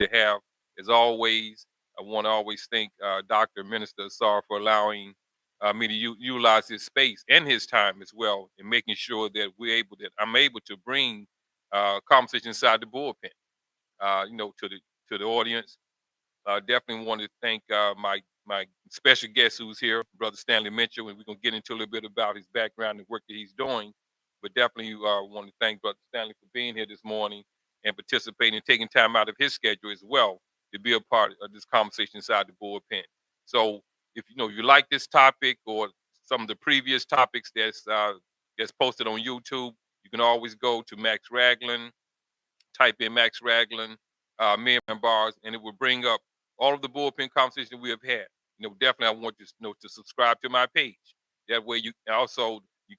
to have. As always, I want to always thank Dr. Minister Asar for allowing me to utilize his space and his time as well, in making sure that I'm able to bring conversation inside the bullpen, to the audience. Definitely want to thank my special guest who's here, Brother Stanley Mitchell, and we're gonna get into a little bit about his background and work that he's doing. But definitely want to thank Brother Stanley for being here this morning and participating and taking time out of his schedule as well to be a part of this conversation inside the bullpen. So if you like this topic or some of the previous topics that's posted on YouTube, you can always go to Max Ragland, type in Max Ragland, Million Bars, and it will bring up all of the bullpen conversations we have had. Definitely, I want you to subscribe to my page. That way, you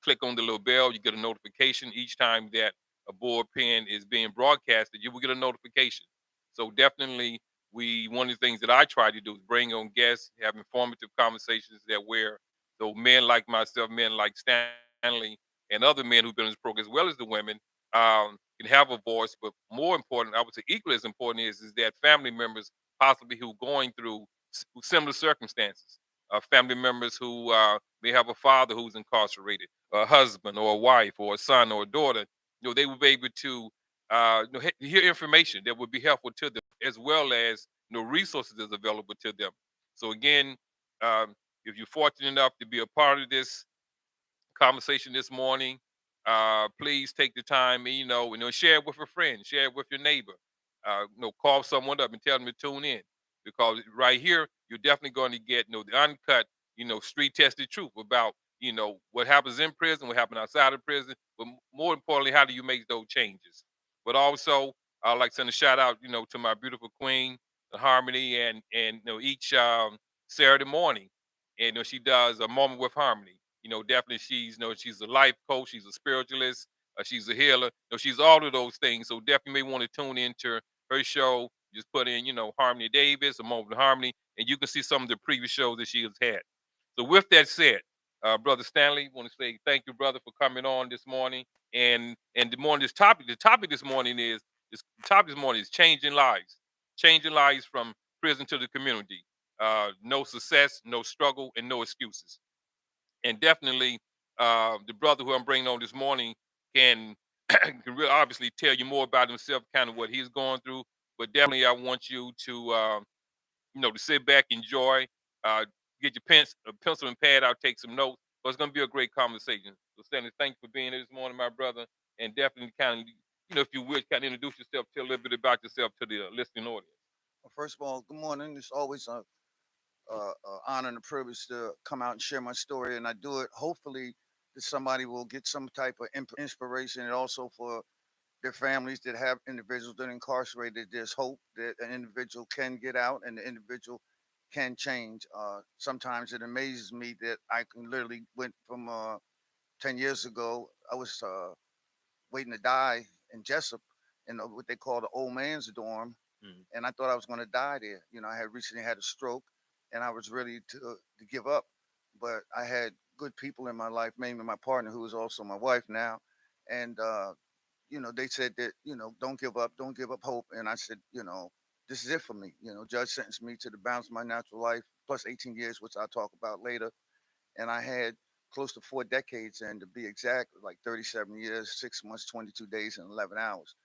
click on the little bell, you get a notification each time that a bullpen is being broadcasted. You will get a notification. So definitely, one of the things that I try to do is bring on guests, have informative conversations that where so men like myself, men like Stanley, and other men who've been in this program, as well as the women, can have a voice. But more important, I would say equally as important, is that family members possibly who going through similar circumstances, family members who may have a father who's incarcerated, a husband or a wife or a son or a daughter, they will be able to hear information that would be helpful to them, as well as resources that's available to them. So again, um, if you're fortunate enough to be a part of this conversation this morning, please take the time, share it with a friend, share it with your neighbor. Call someone up and tell them to tune in, because right here you're definitely going to get the uncut, street tested truth about what happens in prison, what happens outside of prison, but more importantly, how do you make those changes? But also, I'd like to send a shout out, to my beautiful queen, Harmony, and each Saturday morning, and she does a moment with Harmony. Definitely she's a life coach, she's a spiritualist, she's a healer. She's all of those things. So definitely may want to tune into her show. Just put in, Harmony Davis, a moment of Harmony, and you can see some of the previous shows that she has had. So with that said, Brother Stanley, want to say thank you, brother, for coming on this morning. And the topic this morning is changing lives from prison to the community. No success, no struggle, and no excuses. And definitely, the brother who I'm bringing on this morning can can really obviously tell you more about himself, kind of what he's going through. But definitely, I want you to sit back, enjoy, uh, get your pencil and pad out, take some notes. But it's going to be a great conversation. So, Stanley, thanks for being here this morning, my brother, and definitely kind of, if you would, kind of introduce yourself, tell a little bit about yourself to the listening audience. Well, first of all, good morning. It's always a honor and a privilege to come out and share my story, and I do it hopefully that somebody will get some type of inspiration, and also for their families that have individuals that are incarcerated. There's hope that an individual can get out and the individual can change. Sometimes it amazes me that I can literally went from 10 years ago. I was waiting to die in Jessup in what they call the old man's dorm, Mhm. and I thought I was going to die there. I had recently had a stroke, and I was ready to give up. But I had good people in my life, mainly my partner, who is also my wife now, and they said that don't give up hope. And I said, this is it for me. Judge sentenced me to the balance of my natural life plus 18 years, which I'll talk about later. And I had close to 4 decades, and to be exact, like 37 years, 6 months, 22 days, and 11 hours.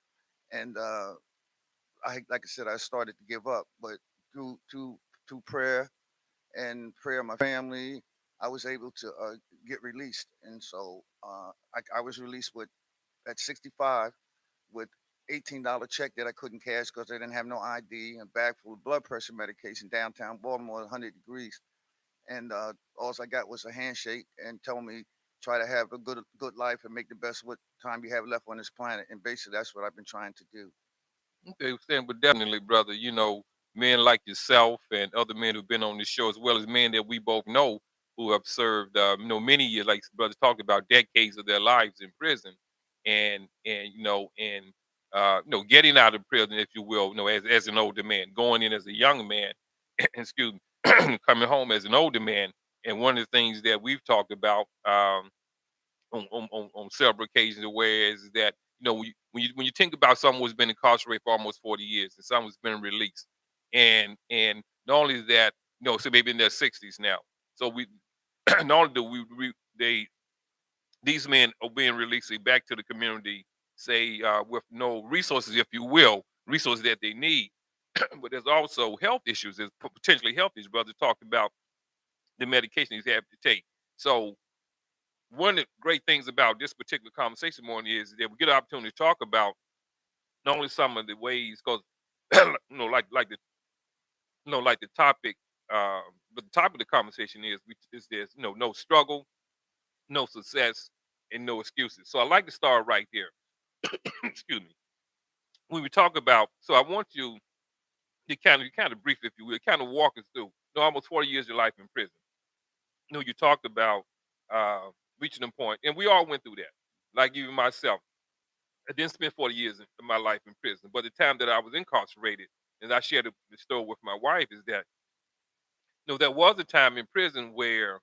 And like I said, I started to give up, but through through through prayer of my family, I was able to get released. And so I was released with at 65 with $18 check that I couldn't cash because I didn't have no ID, and a bag full of blood pressure medication downtown Baltimore, 100 degrees. And all I got was a handshake and told me try to have a good life and make the best of what time you have left on this planet. And basically, that's what I've been trying to do. Okay, Stan, but definitely, brother, men like yourself and other men who've been on this show, as well as men that we both know who have served, many years, like brothers talked about, decades of their lives in prison, and getting out of prison, if you will, as an older man, going in as a young man, excuse me, coming home as an older man. And one of the things that we've talked about, on several occasions, whereas that when you think about someone who's been incarcerated for almost 40 years and someone who's been released, and not only that, so maybe in their 60s now. So we not only do we they these men are being released back to the community, say with no resources, if you will, resources that they need, but there's also health issues. There's potentially health issues. Brother talked about the medication he's having to take. So one of the great things about this particular conversation morning is that we get an opportunity to talk about not only some of the ways, because like the like the topic, but the topic of the conversation is there's no struggle, no success, and no excuses. So I like to start right here. Excuse me. When we talk about, so I want you to kind of brief, if you will, kind of walk us through. Almost 40 years of your life in prison. You talked about uh, reaching a point, and we all went through that. Like even myself, I didn't spend 40 years of my life in prison, but the time that I was incarcerated, and I shared the story with my wife, is that there was a time in prison where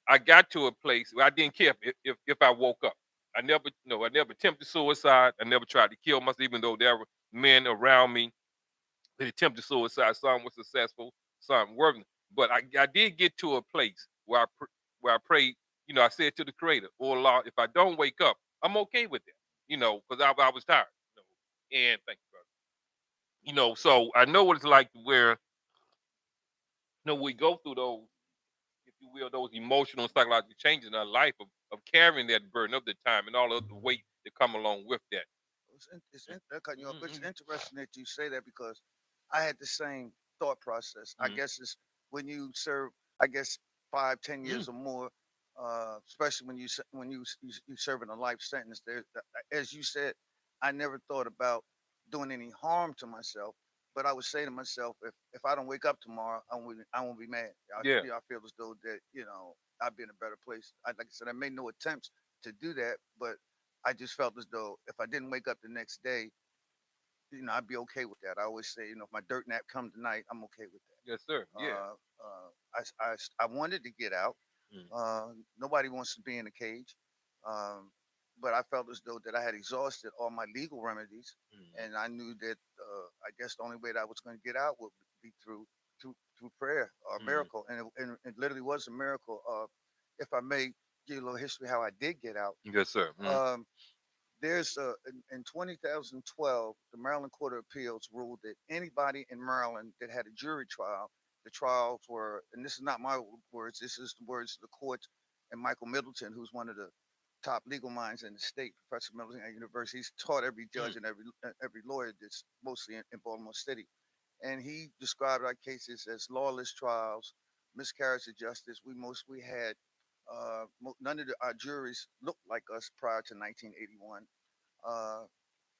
I got to a place where I didn't care if I woke up. I never attempted suicide. I never tried to kill myself, even though there were men around me that attempted suicide. Some were successful, some weren't. But I did get to a place where where I prayed. I said to the Creator, "Oh Lord, if I don't wake up, I'm okay with that." Because I was tired. And thank you, brother. So I know what it's like where we go through those, if you will, those emotional and psychological changes in our life of carrying that burden of the time and all of the weight that come along with that. Cutting you off. It's Mm-hmm. interesting that you say that because I had the same thought process. I Mm-hmm. guess it's when you serve, I guess 5, 10 years or more, especially when you serving a life sentence. There, as you said, I never thought about doing any harm to myself. But I would say to myself, if I don't wake up tomorrow, I won't be mad. Yeah. I feel as though that I'd be in a better place. Like I said, I made no attempts to do that, but I just felt as though if I didn't wake up the next day, I'd be okay with that. I always say, if my dirt nap comes tonight, I'm okay with Yes, sir. that. Yeah. I wanted to get out. Nobody wants to be in a cage, um, but I felt as though that I had exhausted all my legal remedies, Mm-hmm. and I knew that I guess the only way that I was going to get out would be through prayer or Mm-hmm. miracle, and it literally was a miracle. If I may give you a little history how I did get out. Yes, sir. Mm-hmm. Um, there's in 2012, the Maryland Court of Appeals ruled that anybody in Maryland that had a jury trial, the trials were, and this is not my words, this is the words of the court and Michael Middleton, who's one of the top legal minds in the state, Professor Middleton at university. He's taught every judge and every lawyer that's mostly in Baltimore City. And he described our cases as lawless trials, miscarriage of justice. We had none of our juries looked like us prior to 1981, uh,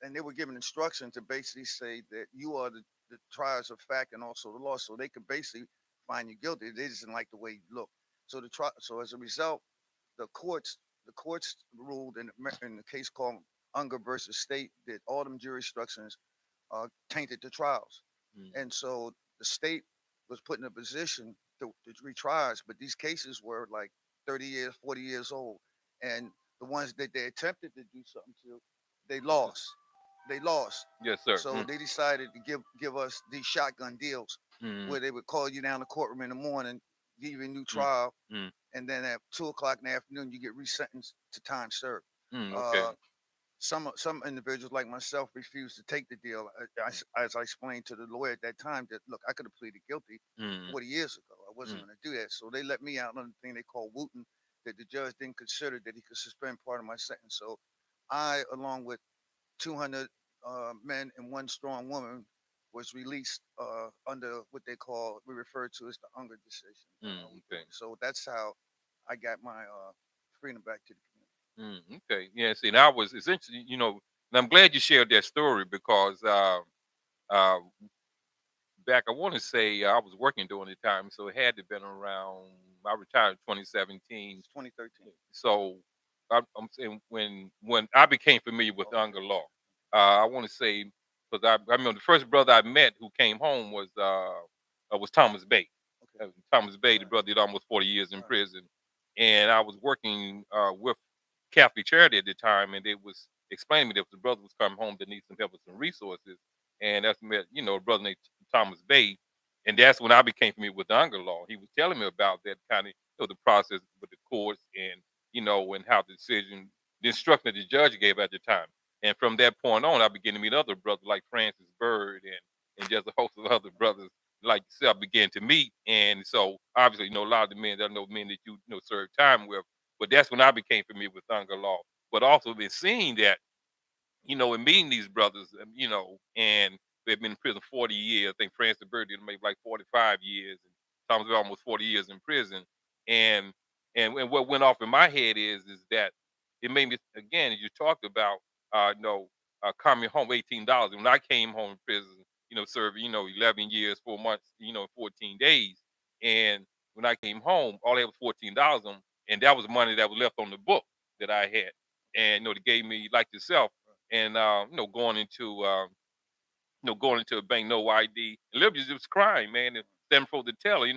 and they were given instruction to basically say that you are the triers of fact and also the law, so they could basically find you guilty. They just didn't like the way you look. So as a result, the courts the courts ruled in the case called Unger versus State that all them jury instructions tainted the trials, Mm-hmm. and so the state was put in a position to retry us. But these cases were like 30 years, 40 years old, and the ones that they attempted to do something to, they lost. They lost. Yes, sir. So they decided to give us these shotgun deals, Mm-hmm. where they would call you down to courtroom in the morning, give you a new Mm-hmm. trial, and then at 2 o'clock in the afternoon you get resentenced to time served. Mm-hmm. Okay. Uh, some individuals like myself refused to take the deal. As I explained to the lawyer at that time, that look, I could have pleaded guilty Mm-hmm. 40 years ago. I wasn't going to do that, so they let me out on the thing they call Wooten, that the judge didn't consider that he could suspend part of my sentence. So I, along with 200 men and one strong woman, was released under what we refer to as the Unger decision. Mm-hmm. Okay. So that's how I got my freedom back to the Mm, okay. Yeah. See, now was it's interesting, and I'm glad you shared that story because uh, back, I want to say I was working during the time, so it had to been around. I retired in 2017, 2013. so I'm saying when I became familiar with Okay. Unger law, I want to say because I remember the first brother I met who came home was Thomas Bay. Okay. Thomas Bay, the Right. brother did almost 40 years in Right. prison, and I was working with Catholic Charity at the time, and explained to me that the brother was coming home that needs some help with some resources, and that's met a brother named Thomas Bay, and that's when I became familiar with the Unger law. He was telling me about that kind of the process with the courts and and how the instruction that the judge gave at the time. And from that point on, I began to meet other brothers like Francis Bird and just a host of other brothers like yourself began to meet. And so obviously, a lot of the men that I know men that served time with. But that's when I became familiar with Unger law. But also been seeing that and meeting these brothers, and they've been in prison 40 years. I think Francis Bird did maybe like 45 years, and Thomas Bell almost 40 years in prison. And and what went off in my head is that it made me again, as you talked about, coming home $18. When I came home from prison, serving 11 years, 4 months, 14 days, and when I came home, all I had was $14, and that was money that was left on the book that I had, and they gave me like yourself and going into a bank, no ID. And literally just crying, man, and standing for the teller.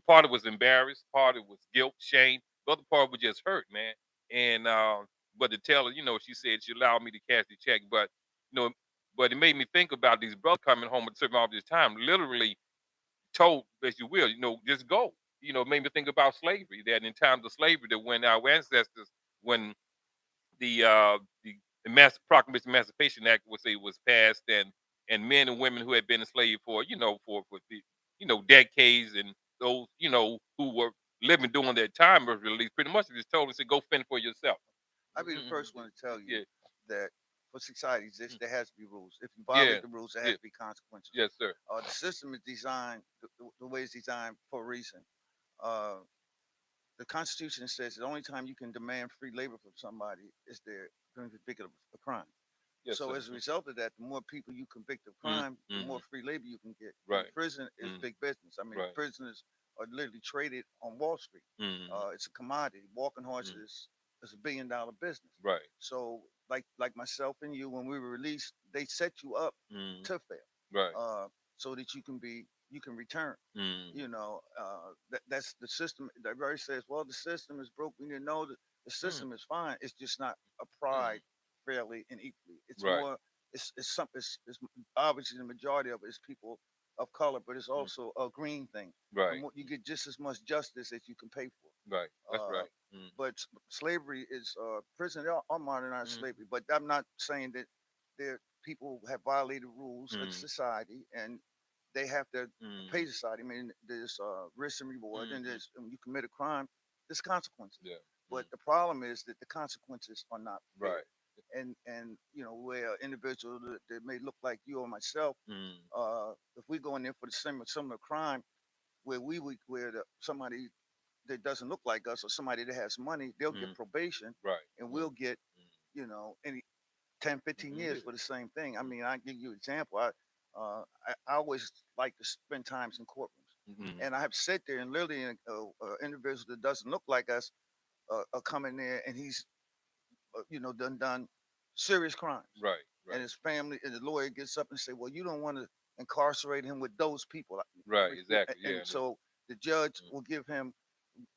Part of it was embarrassed, part of it was guilt, shame. The other part was just hurt, man. And but the teller, she said she allowed me to cash the check, you know, but it made me think about these brothers coming home and serving all this time, literally told, as you will, just go. It made me think about slavery. That in times of slavery, that when our ancestors, when the Proclamation of Emancipation Act was passed, and men and women who had been enslaved for for the decades, and those who were living during that time was released. Pretty much, just told us to go fend for yourself. I'll be the first one to tell you Yeah, that for society, there has to be rules. If you yeah, violate the rules, there has yeah. to be consequences. Yes, sir. The system is designed, the way it's designed for a reason. Uh, the Constitution says the only time you can demand free labor from somebody is they're convicted of a crime. Yes, So sir. as a result of that, the more people you convict of Mm, crime, the more mm, free labor you can get. And right. prison is Mm, big business. I mean, right. prisoners are literally traded on Wall Street. Mm, It's a commodity. Walking mm, horses is $1 billion business. right. So, like myself and you, when we were released, they set you up Mm, to fail, right. so that you can return. Mm, That's the system. That very says, well, the system is broke. We need to know that the mm, system is fine. It's just not mm, applied fairly and equally. It's right. more. It's obviously the majority of it is people of color, but it's Mm, also a green thing. The right. more, you get just as much justice as you can pay for. Right. That's Uh, right. Mm, but slavery is prison. They are modernized mm, slavery, but I'm not saying that there people have violated rules of mm, society and they have to pay mm, society. I mean, there's risk and reward, and mm, there's when you commit a crime, there's consequences. yeah. But Mm, the problem is that the consequences are not fair. right. And where individuals that may look like you or myself, Mm, if we go in there for the similar crime, somebody that doesn't look like us or somebody that has money, they'll get mm, probation, right. and Mm, we'll get any 10, 15 mm, years yeah. for the same thing. I Mm, mean, I give you an example. I always like to spend times in courtrooms, mm, and I have sat there and literally individual that doesn't look like us are coming there, and he's done serious crimes, right. and Right. his family and the lawyer gets up and say, well, you don't want to incarcerate him with those people. Right. Exactly. And Yeah. so the judge Mm, will give him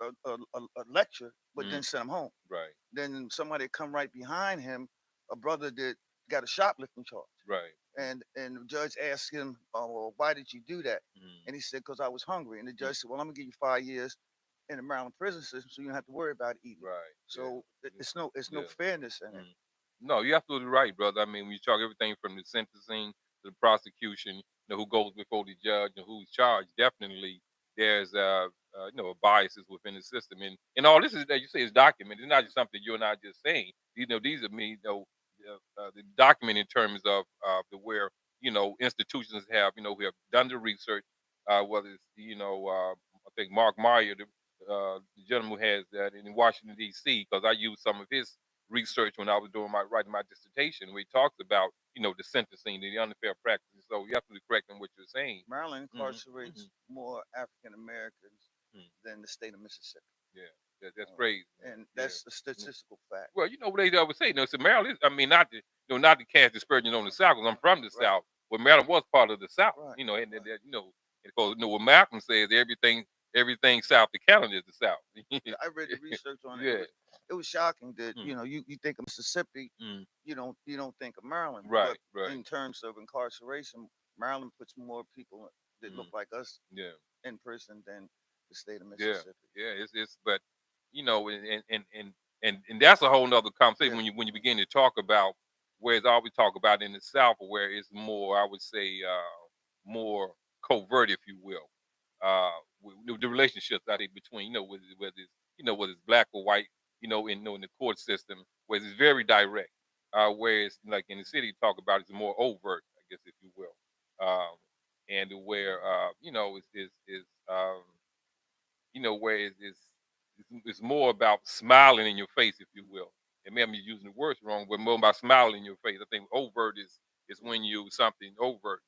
a lecture, but mm, then send him home. right. Then somebody come right behind him, a brother that got a shoplifting charge, Right. Mm, and the judge asked him, well, why did you do that? mm, And he said, because I was hungry. And the mm, judge said, well, I'm gonna give you 5 years in the Maryland prison system, so you don't have to worry about eating. right. Yeah. So Yeah. it's no Yeah. fairness in it. Mm. No, you're absolutely right, brother. I mean, when you talk everything from the sentencing to the prosecution, who goes before the judge and who's charged, definitely there's biases within the system, and all this is that you say is documented. It's not just something you and I just saying. These are the document in terms of the where institutions have we have done the research, whether it's I think Mark Meyer, the gentleman who has that in Washington D.C. because I used some of his research when I was doing my writing my dissertation, where he talks about the sentencing and the unfair practices. So you're absolutely correct in what you're saying. Maryland Hmm. Hmm. incarcerates more African Americans Hmm. than the state of Mississippi, Yeah, that's uh, crazy, man. and Yeah. that's a Mm. statistical fact. Well, what they always say, so Maryland. I mean, not to not to cast dispersion on the South, because I'm from the Right, South. But Maryland was part of the South, right, and right. because what Malcolm says, everything south of Canada is the South. Yeah, I read the research on it. Yeah. it was shocking that Mm, you think of Mississippi, mm. you don't think of Maryland, but Right, right. in terms of incarceration, Maryland puts more people that look Mm, like us yeah, in prison than the state of yeah, Mississippi. yeah. It's but and that's a whole nother conversation Yeah. when you begin to talk about where it's all we talk about in the South, or where it's more, I would say, more covert, if you will. The relationships I think between, whether it's, whether it's black or white, in the court system, where it's very direct. Whereas like in the city, you talk about it's more overt, I guess, if you will. And where where it's more about smiling in your face, if you will. And maybe I'm using the words wrong, but more about smiling in your face. I think overt is when you something overt.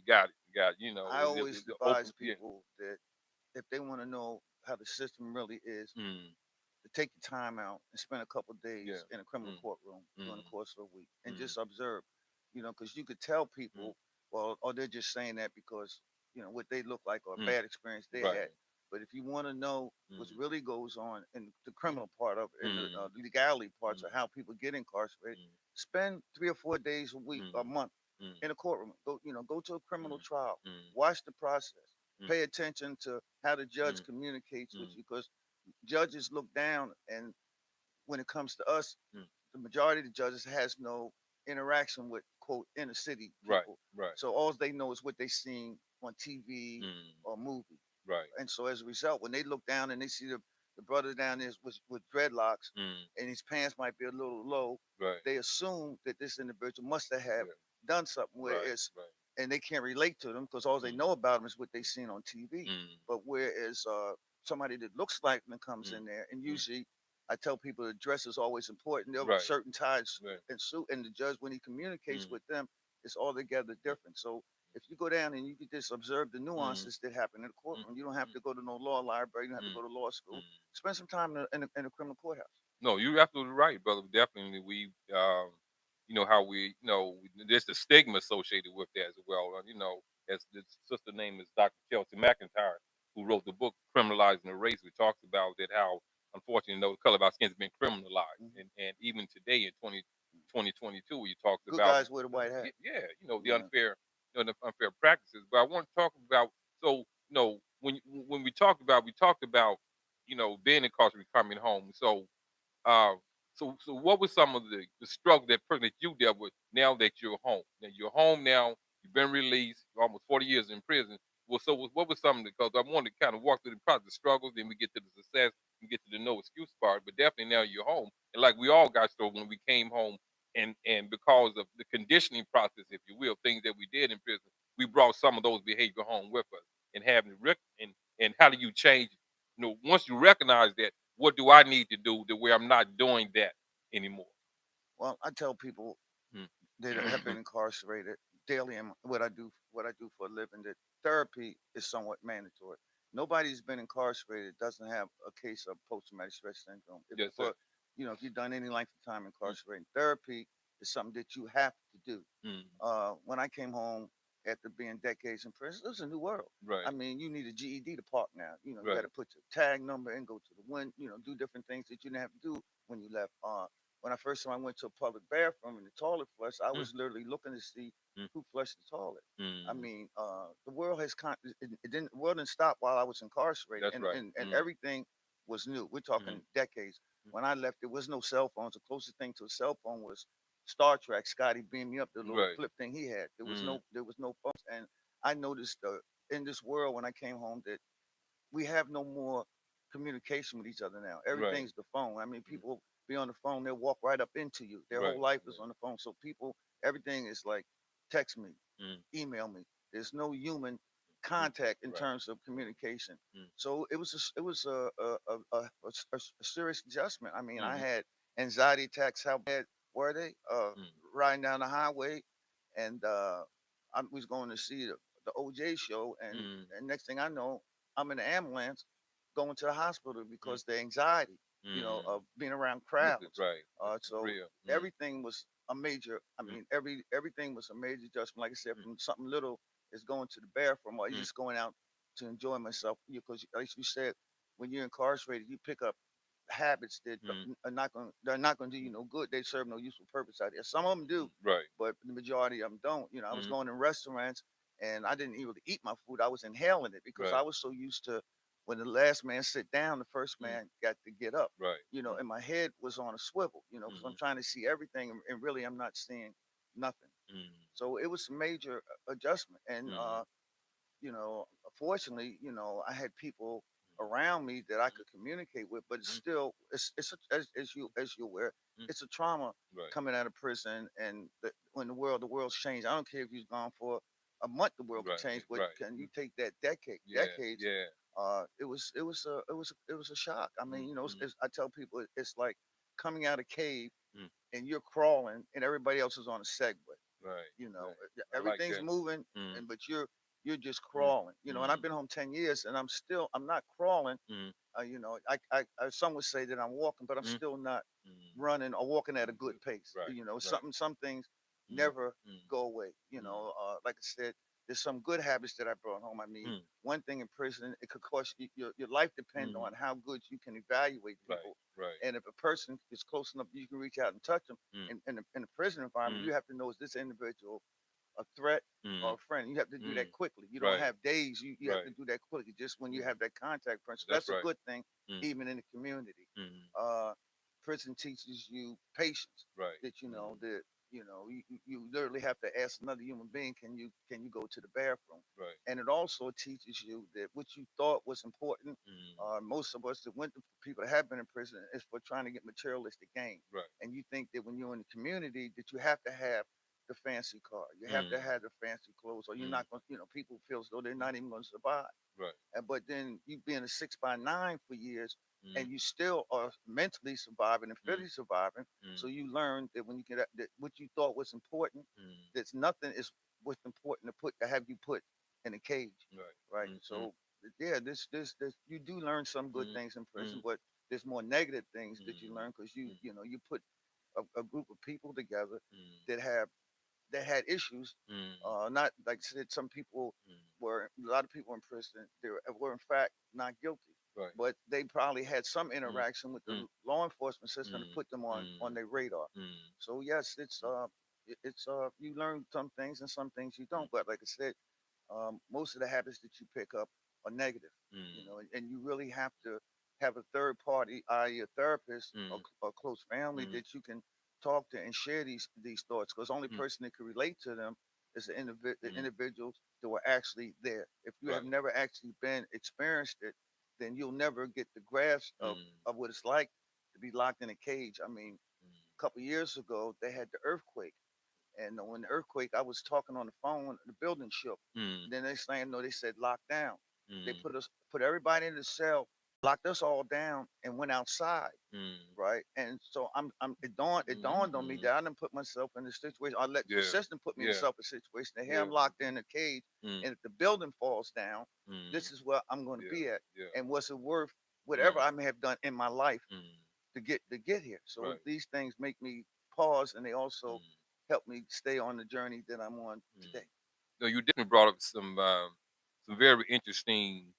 Got it, got it, I always open, advise yeah. people that if they want to know how the system really is, Mm, to take the time out and spend a couple of yeah. days in a criminal Mm, courtroom during the mm, course of a week and mm, just observe, because you could tell mm, people, well, or they're just saying that because, what they look like or a mm. bad experience they Right. had. But if you want to know what Mm, really goes on in the criminal part of it, in the mm, legality parts mm, of how people get incarcerated, mm, spend 3 or 4 days a week, a mm, month mm, in a courtroom. Go to a criminal mm, trial, mm, watch the process, mm, pay attention to how the judge mm, communicates with mm, you, because judges look down, and when it comes to us, mm. the majority of the judges has no interaction with quote inner city Right. people. Right. So all they know is what they seen on TV Mm, or movie. right. And so as a result, when they look down and they see the brother down there with dreadlocks Mm, and his pants might be a little low, right. they assume that this individual must have Yeah. done something, Right. whereas Right. and they can't relate to them because all they Mm, know about them is what they seen on TV. mm, But whereas somebody that looks like them comes mm, in there, and mm. usually I tell people the dress is always important. There are Right. certain ties Right. and suit, and the judge when he communicates Mm, with them, it's altogether mm, different. So if you go down and you can just observe the mm, nuances that happen in the mm, courtroom, you don't have mm, to go to no law library, you don't have to mm, go to law school. mm. Spend some time in a criminal courthouse. No, you're absolutely right, brother. Definitely, how we, there's the stigma associated with that as well. As the sister name is Dr. Chelsea McIntyre, who wrote the book "Criminalizing the Race," which talks about that how, unfortunately, the color of our skin has been criminalized, Mhm. and even today in 2022, you talked Good about, guys wear the white hat. yeah, the Yeah. unfair, the unfair practices. But I want to talk about, so when we talked about, being incarcerated, coming home, so uh, so what was some of the struggle that you dealt with now that you're home? Now you're home now. You've been released. You're almost 40 years in prison. Well, so what was some of the? Because I wanted to kind of walk through the process, the struggles, then we get to the success, and get to the no excuse part. But definitely now you're home, and like we all got struggled when we came home, and because of the conditioning process, if you will, things that we did in prison, we brought some of those behavior home with us, and having to and how do you change? Once you recognize that, what do I need to do to where I'm not doing that anymore? Well, I tell people Mm. that have been incarcerated daily in what I do for a living, that therapy is somewhat mandatory. Nobody's been incarcerated doesn't have a case of post-traumatic stress syndrome. If Yes, sir. for if you've done any length of time Mm, incarcerated, therapy is something that you have to do. mm, When I came home after being decades in prison, it was a new world. I right, mean, you need a GED to park now. You got right. to put your tag number in, go to the wind, do different things that you didn't have to do when you left. When I first time I went to a public bathroom and the toilet flush, I Mm, was literally looking to see mm, who flushed the toilet. I mm. mean, the world has the world didn't stop while I was incarcerated, That's and right. and, and Mm, everything was new. We're talking mm, decades. mm. When I left, there was no cell phones. The closest thing to a cell phone was Star Trek. Scotty beamed me up, the little Right. flip thing he had. There was Mm, no phones, and I noticed in this world when I came home that we have no more communication with each other now. right. Everything's the phone. I mean, Mm, people be on the phone, they'll walk right up into you. Their right. whole life is Right. on the phone. So people, everything is like text me, Mm, email me. There's no human mm, contact in right. terms of Right. communication. Mm, So it was a serious adjustment. I mean, I mm, had anxiety attacks. How bad were they? mm, Riding down the highway, and I was going to see the OJ show, mm, and next thing I know, I'm in the ambulance going to the hospital mm, because the anxiety, mm. of being around This is crowds. right. This is So real. Mm, everything was a major. I mm, mean, everything was a major adjustment. Like I said, mm, from something little is going to the bathroom, or mm, just going out to enjoy myself. Because, like you said, when you're incarcerated, you pick up habits that Mm. they're not going to do you no good. They serve no useful purpose out there. Some of them do, Right. but the majority of them don't. You know, I was Mm. going in restaurants and I didn't even eat my food. I was inhaling it because I Right. was so used to when the last man sit down, the first Mm. man got to get up. Right. You know, Mm. and my head was on a swivel. You know, because I'm Mm. trying to see everything, and really I'm not seeing nothing. Mm. So it was a major adjustment, and Mm. fortunately, I had people around me that I could communicate with, but it's Mm. still, as you aware, Mm. it's a trauma Right. coming out of prison, and when the world's changed. I don't care if you've gone for a month, the world could Right. change, but Right. can you Mm. take that Yeah. decades? Yeah. It was a shock. I mean, Mm. Mm. I tell people it's like coming out of cave Mm. and you're crawling and everybody else is on a Segway. Right. Right. I like Everything's that. moving, Mm. but you're just Mm. crawling. And I've Mm. been home 10 years, and I'm not crawling. Mm. Some would say that I'm walking, but I'm Mm. still not Mm. running or walking at a Mm. good pace. Right. Right. Some things Mm. never Mm. go away. Mm. Like I said, there's some good habits that I brought home. I mean, Mm. one thing in prison, it could cost you your life depend Mm. on how good you can evaluate Right. people. Right. And if a person is close enough, you can reach out and touch them. Mm. In a prison environment, Mm. you have to know, is this individual a threat or Mm. a friend? You have to do that Mm. quickly. You don't Right. have days. You have to Right. do that quickly just when you Mm. have that contact point. So That's that's a right. good thing, Mm. even in the community. Mm. Uh, Prison teaches you patience. Right. That Mm. you literally have to ask another human being, can you go to the bathroom? Right. And it also teaches you that what you thought was important. Mm. Most of us that went to people that have been in prison is for trying to get materialistic gain. Right. And you think that when you're in the community that you have to have the fancy car, you have to Mm. have the fancy clothes, or you're Mm. not going. People feel as though they're Mm. not even going to survive. Right. But then you being a 6 by 9 for years, Mm. and you still are mentally surviving and Mm. physically surviving. Mm. So you learn that when you get that what you thought was important, Mm. that's nothing is what's important to have you put in a cage, Right. right? Mm. Mm. So yeah, this you do learn some good Mm. things in prison, Mm. but there's more negative things that you Mm. learn because you Mm. you know you put a group of people together Mm. that have that had issues. Mm. Not like I said, some people Mm. a lot of people in prison, were in fact not guilty, Right. but they probably had some Mm. interaction with the Mm. law enforcement system to Mm. put them on Mm. their radar. Mm. So yes, it's you learn some things and some things you Mm. don't. But like I said, most of the habits that you pick up are negative, Mm. and you really have to have a third party, i.e., a therapist Mm. or close family Mm. that you can talk to and share these thoughts. Because the only Mm. person that can relate to them is the Mm. individuals that were actually there. If you have Right. never actually been experienced it, then you'll never get the grasp Mm. of what it's like to be locked in a cage. I mean, Mm. a couple years ago they had the earthquake, and when the earthquake, I was talking on the phone, the building shook. Mm. And then they saying, no, they said lockdown. They Mm. put everybody in the cell, locked us all down, and went outside, Mm. right? And so it Mm. dawned on me Mm. that I didn't put myself in this situation. I let the Yeah. system put me in Yeah. self a situation. And here Yeah. I'm locked in a cage, Mm. and if the building falls down, Mm. this is where I'm going to Yeah. be at. Yeah. And was it worth whatever Mm. I may have done in my life Mm. to get here? So Right. these things make me pause, and they also Mm. help me stay on the journey that I'm on Mm. today. No, you definitely brought up some very interesting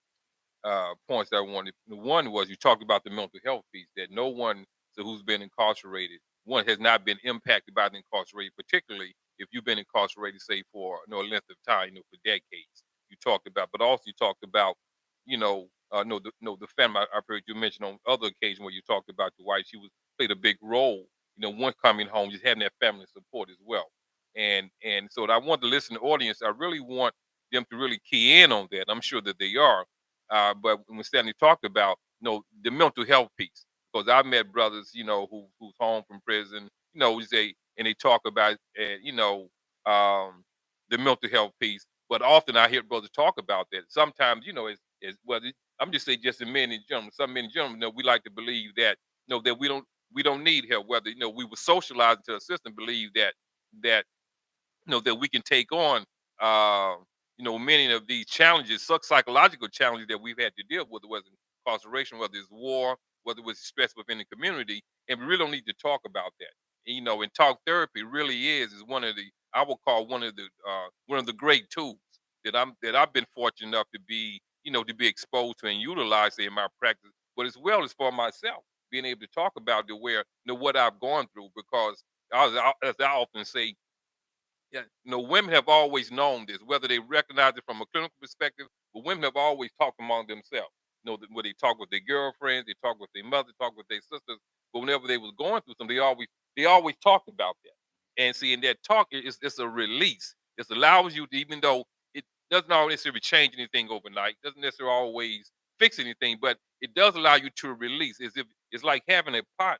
points that I wanted. The one was you talked about the mental health piece that no one who's been incarcerated, one has not been impacted by the incarceration, particularly if you've been incarcerated, say for a length of time, for decades. You talked about, but also you talked about, no, the family. I've heard you mention on other occasions where you talked about your wife. She was played a big role. One coming home, just having that family support as well. And so I want to listen to the audience. I really want them to really key in on that. I'm sure that they are, but when Stanley talked about, the mental health piece, because I've met brothers, who's home from prison, and they talk about, the mental health piece. But often I hear brothers talk about that. Sometimes, I'm just saying, just in men and gentlemen, some men and gentlemen, we like to believe that, that we don't need help. Whether we were socialized into a system, believe that that we can take on uh, many of these challenges, psychological challenges that we've had to deal with, whether it's incarceration, whether it's war, whether it's stress within the community, and we really don't need to talk about that. And talk therapy really is one of the, I would call one of the great tools that I've been fortunate enough to be exposed to and utilize in my practice, but as well as for myself. being able to talk about it, where what I've gone through, because as I often say, yeah, women have always known this, whether they recognize it from a clinical perspective, but women have always talked among themselves. Where they talk with their girlfriends, they talk with their mother, talk with their sisters, but whenever they was going through something, they always talked about that. And see, in that talk, it's a release. It allows you to, even though it doesn't always necessarily change anything overnight, doesn't necessarily always fix anything, but it does allow you to release. As if it's like having a pot,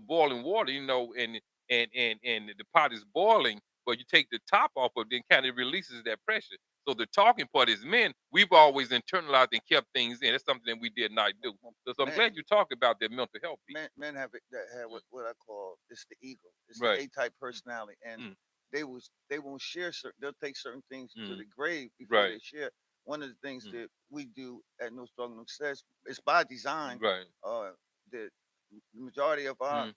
boiling water, and the pot is boiling, but you take the top off of it, then kind of releases that pressure. So the talking part is, men, we've always internalized and kept things in. That's something that we did not do. So I'm Men, glad you talk about that mental health piece. men have it that have Mm. what I call it's the ego. It's the Right. A type Mm. personality, and Mm. they won't share certain. They'll take certain things to Mm. the grave before Right. they share. One of the things Mm. that we do at No Struggle No Success, it's by design. Right. Uh, the majority of our Mm.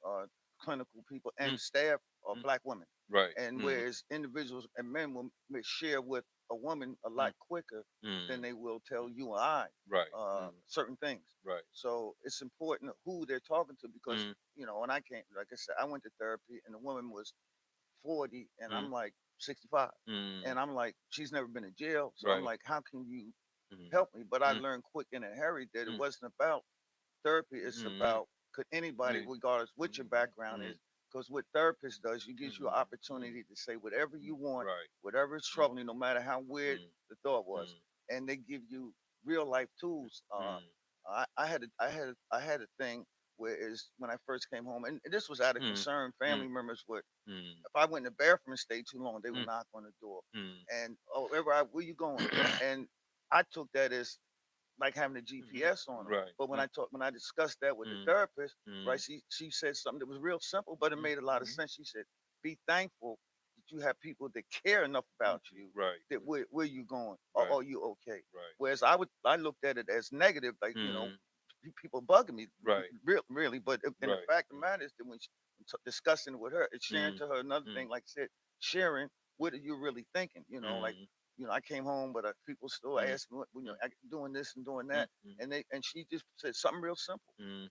uh, clinical people and Mm. staff are Mm. black women. Right. And Mm. whereas individuals and men will share with a woman a Mm. lot quicker than Mm. they will tell you or I Right. Mm. certain things. Right. So it's important who they're talking to because, Mm. when I came, like I said, I went to therapy and the woman was 40 and Mm. I'm like 65. Mm. And I'm like, she's never been in jail. So I'm Right. like, how can you Mm. help me? But I Mm. learned quick in a hurry that it Mm. wasn't about therapy is Mm. about could anybody, Mm. regardless what your background Mm. is, because what therapist does, you gives you an Mm. Mm. opportunity to say whatever you want, Right. whatever is Mm. troubling you, no matter how weird Mm. the thought was, Mm. and they give you real life tools. Mm. I had a thing where is when I first came home, and this was out of Mm. concern. Mm. Family members would, Mm. if I went in the bathroom and stayed too long, they would Mm. knock on the door, Mm. and oh, where you going? And I took that as like having a Mhm. GPS on them. Right. But Mm. when I discussed that with the Mm. therapist, right, Mm. she said something that was real simple, but it Mm. made a lot of Mhm. sense. She said, "Be thankful that you have people that care enough about Mhm. you Right. that where you going? Right. Are you okay?" Right. Whereas I looked at it as negative, like Mm. people bugging me, Right. really. But and the Right. fact of the Mm. matter is that when discussing it with her, it's sharing Mm. to her another thing. Mm. Like I said, sharing what are you really thinking? Like Mm. I came home, but people still Mm. ask me, Mm. I doing this and doing Mm. that, Mm. and she just said something real simple: Mm.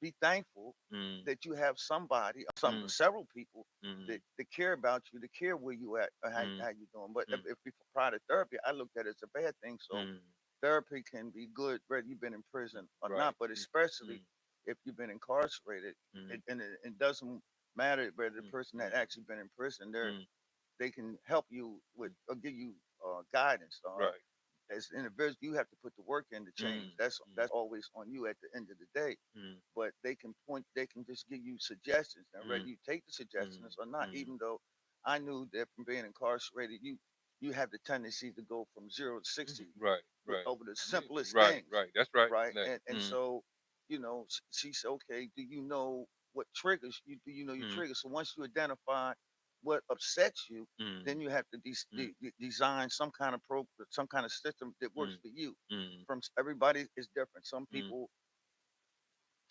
be thankful Mm. that you have somebody, Mm. several people Mm. that care about you, that care where you at, or Mm. how you doing. But Mm. if prior to therapy, I looked at it as a bad thing. So Mm. therapy can be good whether you've been in prison or Right. not, but Mm. especially Mm. if you've been incarcerated, Mm. it doesn't matter whether the Mm. person that Mm. actually been in prison, Mm. they can help you with Mm. or give you guidance. Right. As an individual, you have to put the work in to change. Mm. That's Mm. always on you at the end of the day. Mm. But they can just give you suggestions, and whether Mm. you take the Mm. suggestions or not. Mm. Even though I knew that from being incarcerated, you have the tendency to go from 0 to 60 Right. Right. over the Yeah. simplest Right. things, Right. That's right. right? Right. And Mm. so she said, okay, do you know what triggers you? Do you know your Mm. triggers? So once you identify what upsets you, Mm. then you have to Mm. design some kind of some kind of system that works Mm. for you. Mm. From everybody is different. Some Mm. people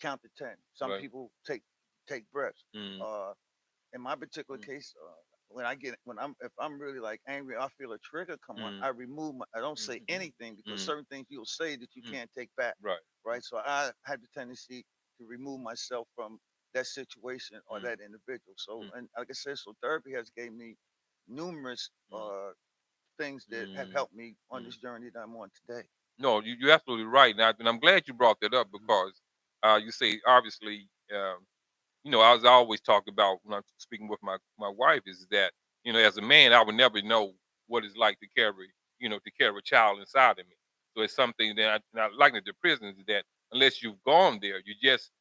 count to 10. Some Right. people take breaths. Mm. Uh, in my particular Mm. case, when I'm if I'm really like angry, I feel a trigger come on. Mm. I remove I don't say Mhm. anything because Mm. certain things you'll say that you Mm. can't take back, Right. Mm. right? So I had the tendency to remove myself from that situation or Mm. that individual. So Mm. and like I said, so therapy has gave me numerous Mm. things that have Mm. helped me on Mm. this journey that I'm on today. No, you're absolutely right. Now, and I'm glad you brought that up, Mhm. because you say, obviously, as I always talk about when I'm speaking with my wife, is that, as a man, I would never know what it's like to carry a child inside of me. So it's something that I like at the prisons, is that unless you've gone there,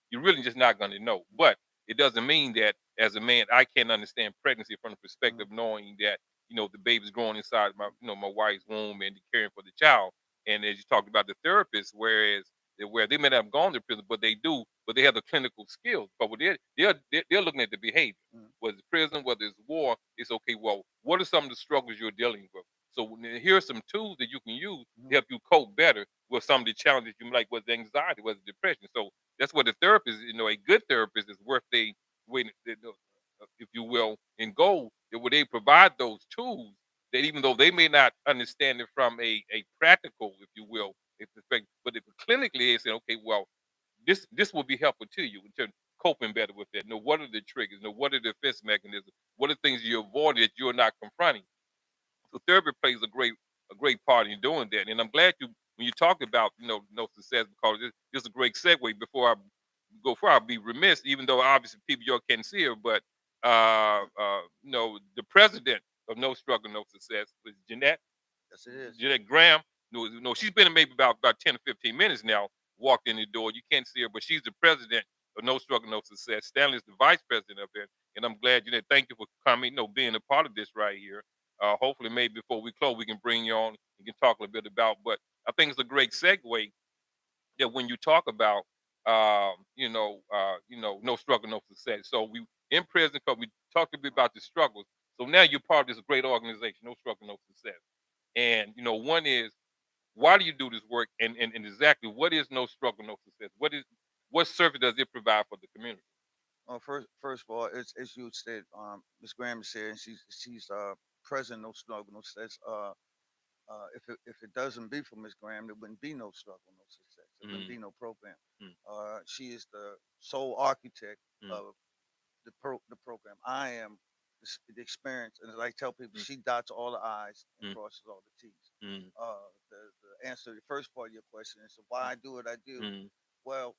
you're really just not going to know. But it doesn't mean that as a man, I can't understand pregnancy from the Mhm. perspective of knowing that, the baby's growing inside my wife's womb, and caring for the child. And as you talked about the therapist, where they may not have gone to prison, but they have the clinical skills. But what they're looking at the behavior. Mhm. Whether it's prison, whether it's war, it's okay. Well, what are some of the struggles you're dealing with? So here are some tools that you can use to Mhm. help you cope better with some of the challenges you like, whether anxiety, whether depression. So that's what the therapist, a good therapist is worth they wait, if you will, in goal, that where they provide those tools, that even though they may not understand it from a practical, if you will, perspective, but if clinically they say, okay, well, this will be helpful to you in terms of coping better with that. Know what are the triggers? Know what are the defense mechanisms? What are things you avoid that you're not confronting? So therapy plays a great part in doing that. And I'm glad you when you talk about no success, because this is a great segue. Before I go far, I'll be remiss, even though obviously people you can't see her, but the president of No Struggle No Success was Jeanette. Yes, it is. Jeanette Graham. No, she's been in maybe about 10 or 15 minutes now. Walked in the door. You can't see her, but she's the president of No Struggle No Success. Stanley is the vice president of it, and I'm glad, Jeanette. Thank you for coming. Being a part of this right here. Hopefully, maybe before we close, we can bring you on and can talk a little bit about. But I think it's a great segue that when you talk about, no struggle, no success. So we in prison because we talked a bit about the struggles. So now you're part of this great organization, No Struggle, No Success. And one is, why do you do this work, and exactly what is No Struggle, No Success? What service does it provide for the community? First of all, as you said, Miss Graham is here, and she's president. No struggle, no success. If it doesn't be for Miss Graham, there wouldn't be no struggle, no success. There wouldn't Mm, be no program. mm, She is the sole architect mm, of the program. I am the experience, and as I tell people, mm, she dots all the I's and mm, crosses all the T's. mm, The answer to the first part of your question is why I do what I do. mm, Well,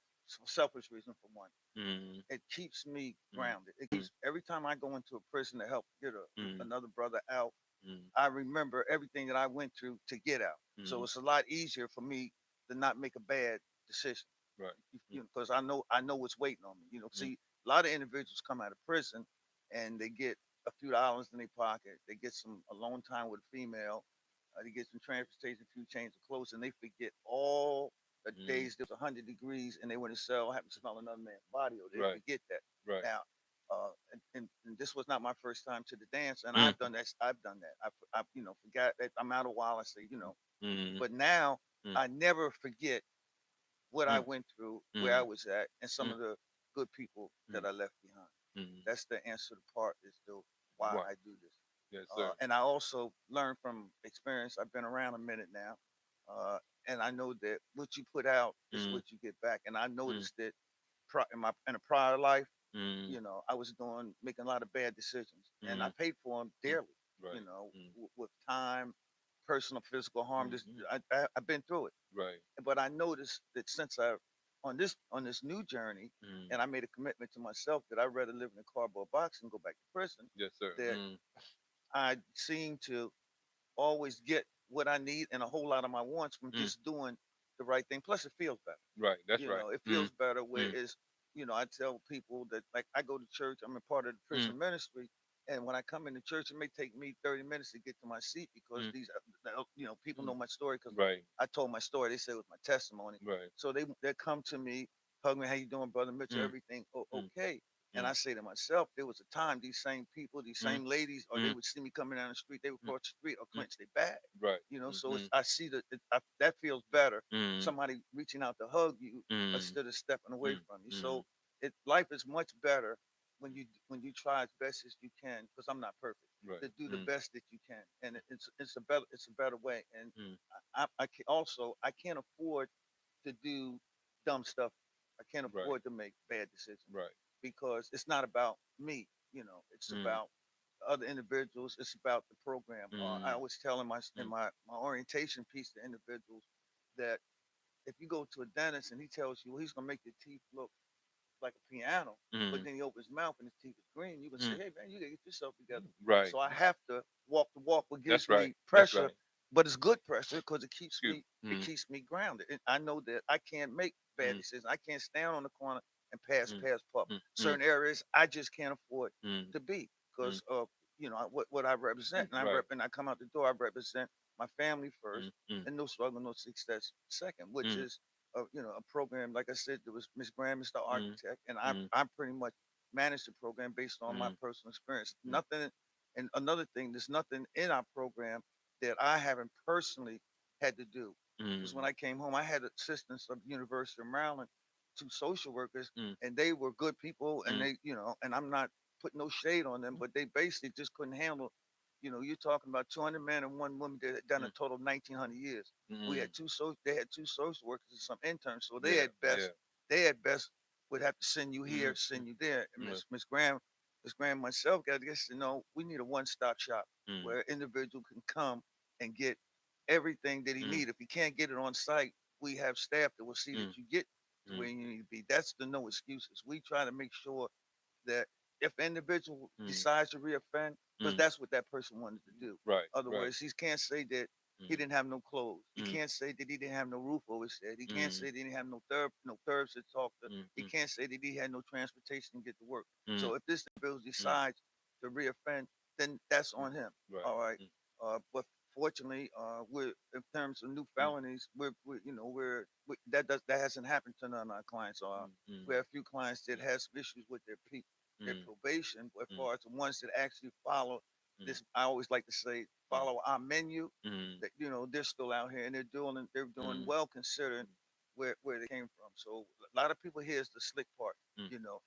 selfish reason for one. mm, It keeps me mm, grounded. It keeps every time I go into a prison to help get mm, another brother out, mm, I remember everything that I went through to get out. So mm. it's a lot easier for me to not make a bad decision. Right. Mm, Because I know what's waiting on me. mm, See, a lot of individuals come out of prison and they get a few dollars in their pocket. They get some alone time with a female. They get some transportation, a few change of clothes, and they forget all the mm. days there was 100 degrees and they went to cell, happen to smell another man's body, or they Right. forget that. Right. Now, and this was not my first time to the dance, and Mm, I've done that. I've done that. I forgot that I'm out a while. I say, mm, but now mm, I never forget what I mm, went through, where I mm, was at, and some mm, of the good people that mm, I left behind. mm. That's the answer to the part is still why Right. I do this. Yes, sir. And I also learned from experience. I've been around a minute now, uh, and I know that what you put out is Mm, what you get back. And I mm, noticed that in a prior life, mm, I was making a lot of bad decisions, and I mm, paid for them mm. dearly. Right. Mm, With time, personal, physical harm. This mhm. I've been through it, Right. but I noticed that since I on this new journey, Mm. and I made a commitment to myself that I'd rather live in a cardboard box and go back to prison. Yes, sir. That Mm. I seem to always get what I need and a whole lot of my wants from Mm. just doing the right thing. Plus, it feels better. Right. That's right. It Mm. feels better where Mm. it's, I tell people that, like, I go to church, I'm a part of the Mm. prison ministry. And when I come into church, it may take me 30 minutes to get to my seat because Mm. people Mm. know my story because Right. I told my story. They said it was my testimony. Right. So they come to me, hug me, how you doing, Brother Mitchell, Mm. everything, Mm. okay. And Mm. I say to myself, there was a time these same people, these Mm. same ladies, or they Mm. would see me coming down the street, they would Mm. cross the street or Mm. clench their bag. Right. So Mhm. I see that feels better. Mm. Somebody reaching out to hug you Mm. instead of stepping away Mm. from you. Mm. So life is much better when you try as best as you can. Because I'm not perfect. Right. To do the Mm. best that you can, and it's a better way. And Mm. I can't afford to do dumb stuff. I can't Right. afford to make bad decisions Right. because it's not about me. It's Mm. about other individuals. It's about the program. I Mm. always tell in Mm. my orientation piece to individuals that if you go to a dentist and he tells you, well, he's gonna make your teeth look like a piano, but Mm. then he opens his mouth and his teeth is green, you can say, Mm. hey man, you gotta get yourself together. Right. So I have to walk the walk, what That's gives right. me That's pressure, right. but it's good pressure because it keeps Excuse. me it Mm. keeps me grounded. And I know that I can't make bad Mm. decisions. I can't stand on the corner and pass pup. Mm. Mm. Certain areas I just can't afford Mm. to be Mm. because of what I represent. Mm. And Right. I come out the door, I represent my family first, Mm. Mm. and no struggle, no success second, which Mm. is a program. Like I said, there was Miss Graham is the Mm. architect, and I Mm. I pretty much managed the program based on my Mm. personal experience. Mm. Nothing, and another thing, there's nothing in our program that I haven't personally had to do. Because when Mm. I came home, I had assistance of University of Maryland, two social workers, Mm. and they were good people, and Mm. and I'm not putting no shade on them, but they basically just couldn't handle. You're talking about 200 men and one woman that had done a Mm. total of 1,900 years. Mm. They had two social workers and some interns, so they Yeah. had best Yeah. they at best would have to send you here, Mm-hmm. send you there. And Mm-hmm. Miss Graham myself got to get to know we need a one-stop shop Mm-hmm. where an individual can come and get everything that he needs. If he can't get it on site, we have staff that will see that you get to where you need to be. That's the no excuses. We try to make sure that if an individual Mm-hmm. decides to reoffend, because Mm-hmm. that's what that person wanted to do. Right. Other Right. words, he can't say that he Mm-hmm. didn't have no clothes. He Mm-hmm. can't say that he didn't have no roof over his head. He can't Mm-hmm. say that he didn't have no thurbs to talk to. He Mm-hmm. can't say that he had no transportation to get to work. Mm-hmm. So if this individual decides to reoffend, then that's on him. Right. All right. But fortunately, we're in terms of new Mm-hmm. felonies, that hasn't happened to none of our clients. We Mm-hmm. have a few clients that has some issues with their Mm-hmm. probation, but as Mm-hmm. far as the ones that actually follow Mm-hmm. this, I always like to say follow our menu. Mm-hmm. That they're still out here and they're doing Mm-hmm. well considering where they came from. So a lot of people here is the slick part,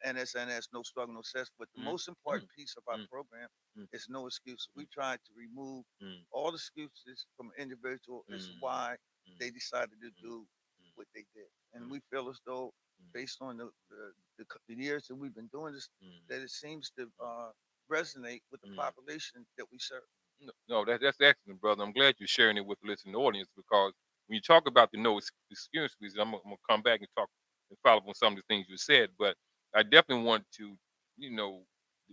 and that's no struggle, no cess. But the most Mm-hmm. important piece of our program is no excuses. We try to remove Mm-hmm. all excuses from an individual as to why they decided to do what they did, and we feel as though based on the years that we've been doing this, that it seems to resonate with the Mm-hmm. population that we serve. No, that's excellent, brother. I'm glad you're sharing it with the listening audience because when you talk about the no excuses, I'm gonna come back and talk and follow up on some of the things you said. But I definitely want to, you know,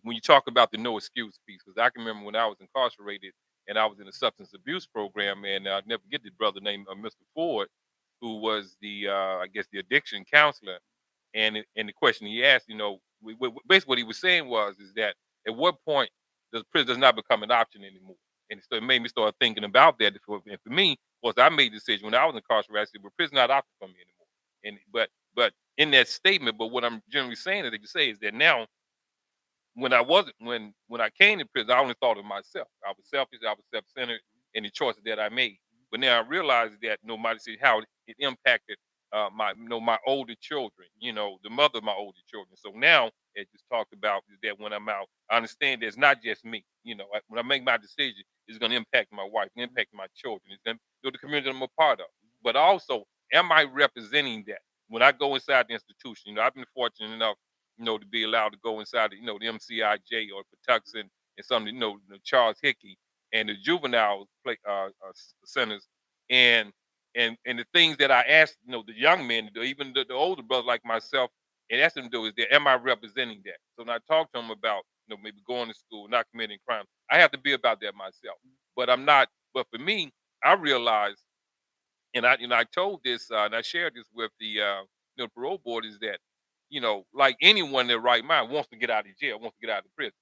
when you talk about the no excuse piece, because I can remember when I was incarcerated and I was in a substance abuse program, and I'll never get the brother named Mr. Ford, who was the I guess the addiction counselor, and the question he asked, basically what he was saying was is that at what point does prison does not become an option anymore? And so it made me start thinking about that. And for me, was I made the decision when I was incarcerated. I said, "Well, prison not an option for me anymore." And but in that statement, but what I'm generally saying that you say is that now when I wasn't when I came to prison, I only thought of myself. I was selfish, I was self-centered in the choices that I made. But now I realize that my decision how it impacted my my older children, the mother of my older children. So now, as just talked about, is that when I'm out, I understand that it's not just me. When I make my decision, it's going to impact my wife, impact my children, it's going to the community I'm a part of. But also, am I representing that when I go inside the institution? I've been fortunate enough to be allowed to go inside, the MCIJ or Patuxent and some, the Charles Hickey and the juvenile centers, and and the things that I asked, the young men to do, even the older brothers like myself, and ask them to do is that, am I representing that? So when I talk to them about, maybe going to school, not committing crime, I have to be about that myself. But I'm not. But for me, I realize, and I told this and I shared this with the parole board is that like anyone in their right mind wants to get out of jail, wants to get out of prison.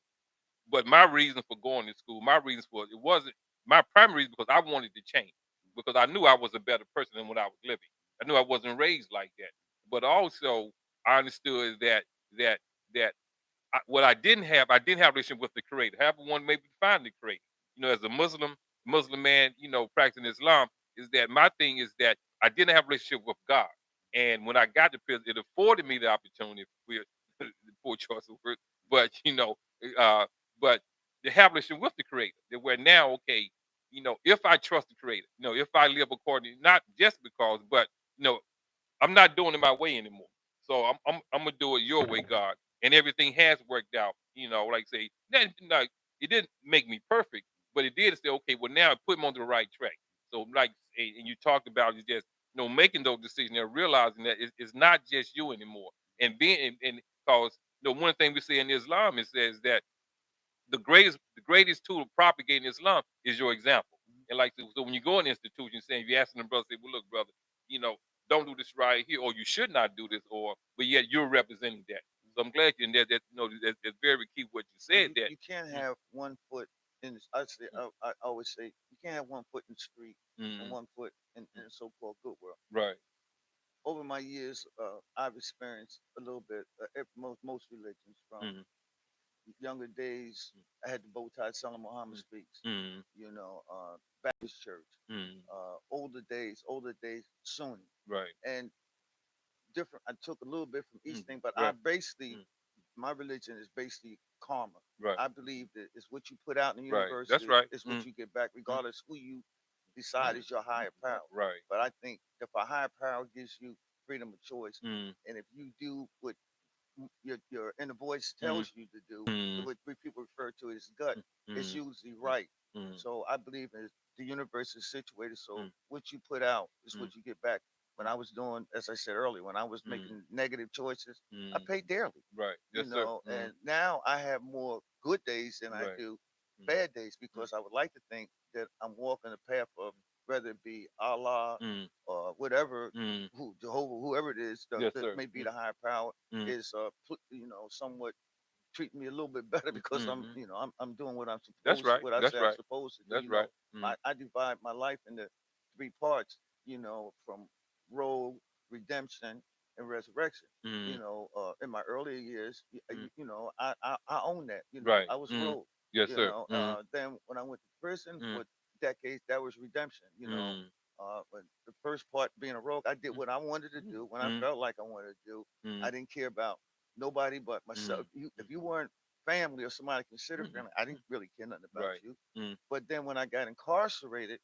But my reason for going to school, my reasons for it wasn't my primary reason because I wanted to change because I knew I was a better person than when I was living. I knew I wasn't raised like that, but also I understood that that what I didn't have a relationship with the Creator. However, one maybe find the Creator. As a Muslim man, practicing Islam, is that my thing is that I didn't have a relationship with God. And when I got to prison, it afforded me the opportunity, with the poor choice of words, but uh, but to have a relationship with the Creator. That where now, okay, if I trust the Creator, if I live according, not just because, but you know, I'm not doing it my way anymore. So I'm gonna do it your way, God. And everything has worked out. Like say, like it didn't make me perfect, but it did say, okay, well now put him on the right track. So like, and you talked about is just making those decisions and realizing that it's not just you anymore. And being and because one thing we say in Islam, it says that the greatest tool of propagating Islam is your example. And like so when you go in an institution saying you asking the brother, say, well look, brother, you know, don't do this right here, or you should not do this, or but yet you're representing that. So I'm glad you and that's very key what you Well, said that. you can't Mm, have one foot in this. I always say you can't have one foot in the street and mm, one foot in mm, the so-called good world. right. Over my years, I've experienced a little bit most religions. From Mm, younger days, I had the bow tie Salam Muhammad mm, speaks. mm, Baptist church. mm, Older days, Sunni, right. and different. I took a little bit from each Mm, thing, but I right. basically Mm, my religion is basically karma. right. I believe that it's what you put out in the Right. universe That's right. is what Mm, you get back, mm, regardless who you decide is your higher power. right. But I think if a higher power gives you freedom of choice. mm, And if you do what your inner voice mm, tells you to do, mm, what people refer to as gut, it's mm, usually mm, right. mm, So I believe in the universe is situated so mm, what you put out is mm, what you get back. When I was doing, as I said earlier, when I was mm, making negative choices, I mm. paid dearly, Right. you Yes, sir. know. And now I have more good days than I Right. do Mm, bad days mm, because I would like to think that I'm walking the path of whether it be Allah mm, or whatever, mm. who Jehovah, whoever it is, Yes, that sir. may be Mm, the higher power, mm, is somewhat treating me a little bit better mm, because mm. I'm doing what I'm That's supposed to, right. what I That's say I'm right. supposed to do. That's right. Mm, I divide my life into three parts. From role, redemption, and resurrection. mm, In my earlier years, mm. I own that. Right. I was Mm. rogue. Yes, sir. Then when I went to prison Mm, for decades, that was redemption. mm, But the first part being a rogue, I did mm, what I wanted to mm, do when I mm, felt like I wanted to do. I mm, didn't care about nobody but myself. mm, If you weren't family or somebody considered mm, family, I mm. didn't really care nothing about Right. you. Mm, But then when I got incarcerated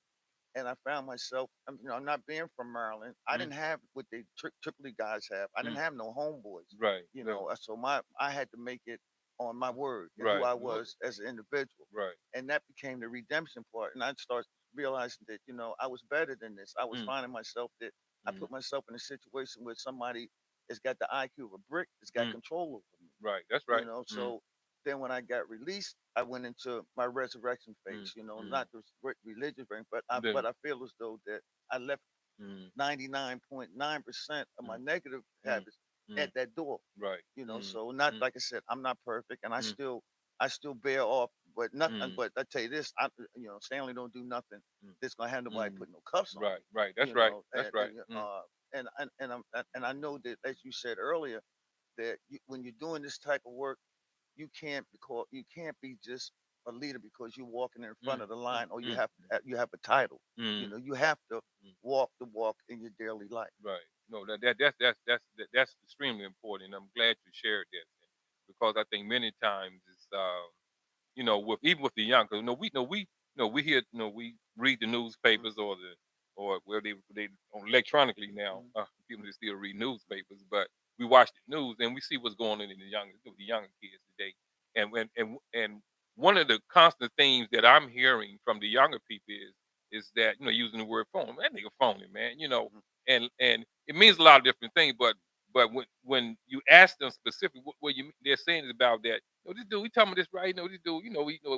and I found myself, I'm not being from Maryland. I mm, didn't have what they Tripoli guys have. I didn't mm. have no homeboys, Right. No. So I had to make it on my word and who Right. I No. was as an individual, Right. and that became the redemption part. And I started realizing that I was better than this. I was Mm, finding myself that I mm, put myself in a situation where somebody has got the IQ of a brick, has got mm. control over me, Right. That's right. Mm, so then when I got released, I went into my resurrection mm, phase. mm. Not the religious thing, but Then. I feel as though that I left Mm, 99.9% of my mm, negative mm, habits mm. at that door. Right. Mm, So not mm, like I said, I'm not perfect, and mm, I still bear off, but nothing. mm, But I tell you this, Stanley don't do nothing mm, that's gonna have nobody mm. put no cuffs on Right. me. Right. That's right. That's And right. Mm, I know that, as you said earlier, that when you're doing this type of work, you can't be just a leader because you're walking in front mm, of the mm, line or mm, you have a title. mm, You have to mm. walk the walk in your daily life. Right. No, that's extremely important. I'm glad you shared that because I think many times it's with even with the young, because we hear, we read the Mhm, newspapers or where they on electronically now. mhm, People just still read newspapers, but we watch the news and we see what's going on in the younger kids today. And one of the constant themes that I'm hearing from the younger people is that using the word phone, that nigga phony, man. mhm, And it means a lot of different things, but when you ask them specifically what they're saying is about that. This dude, he talking about this right. This dude,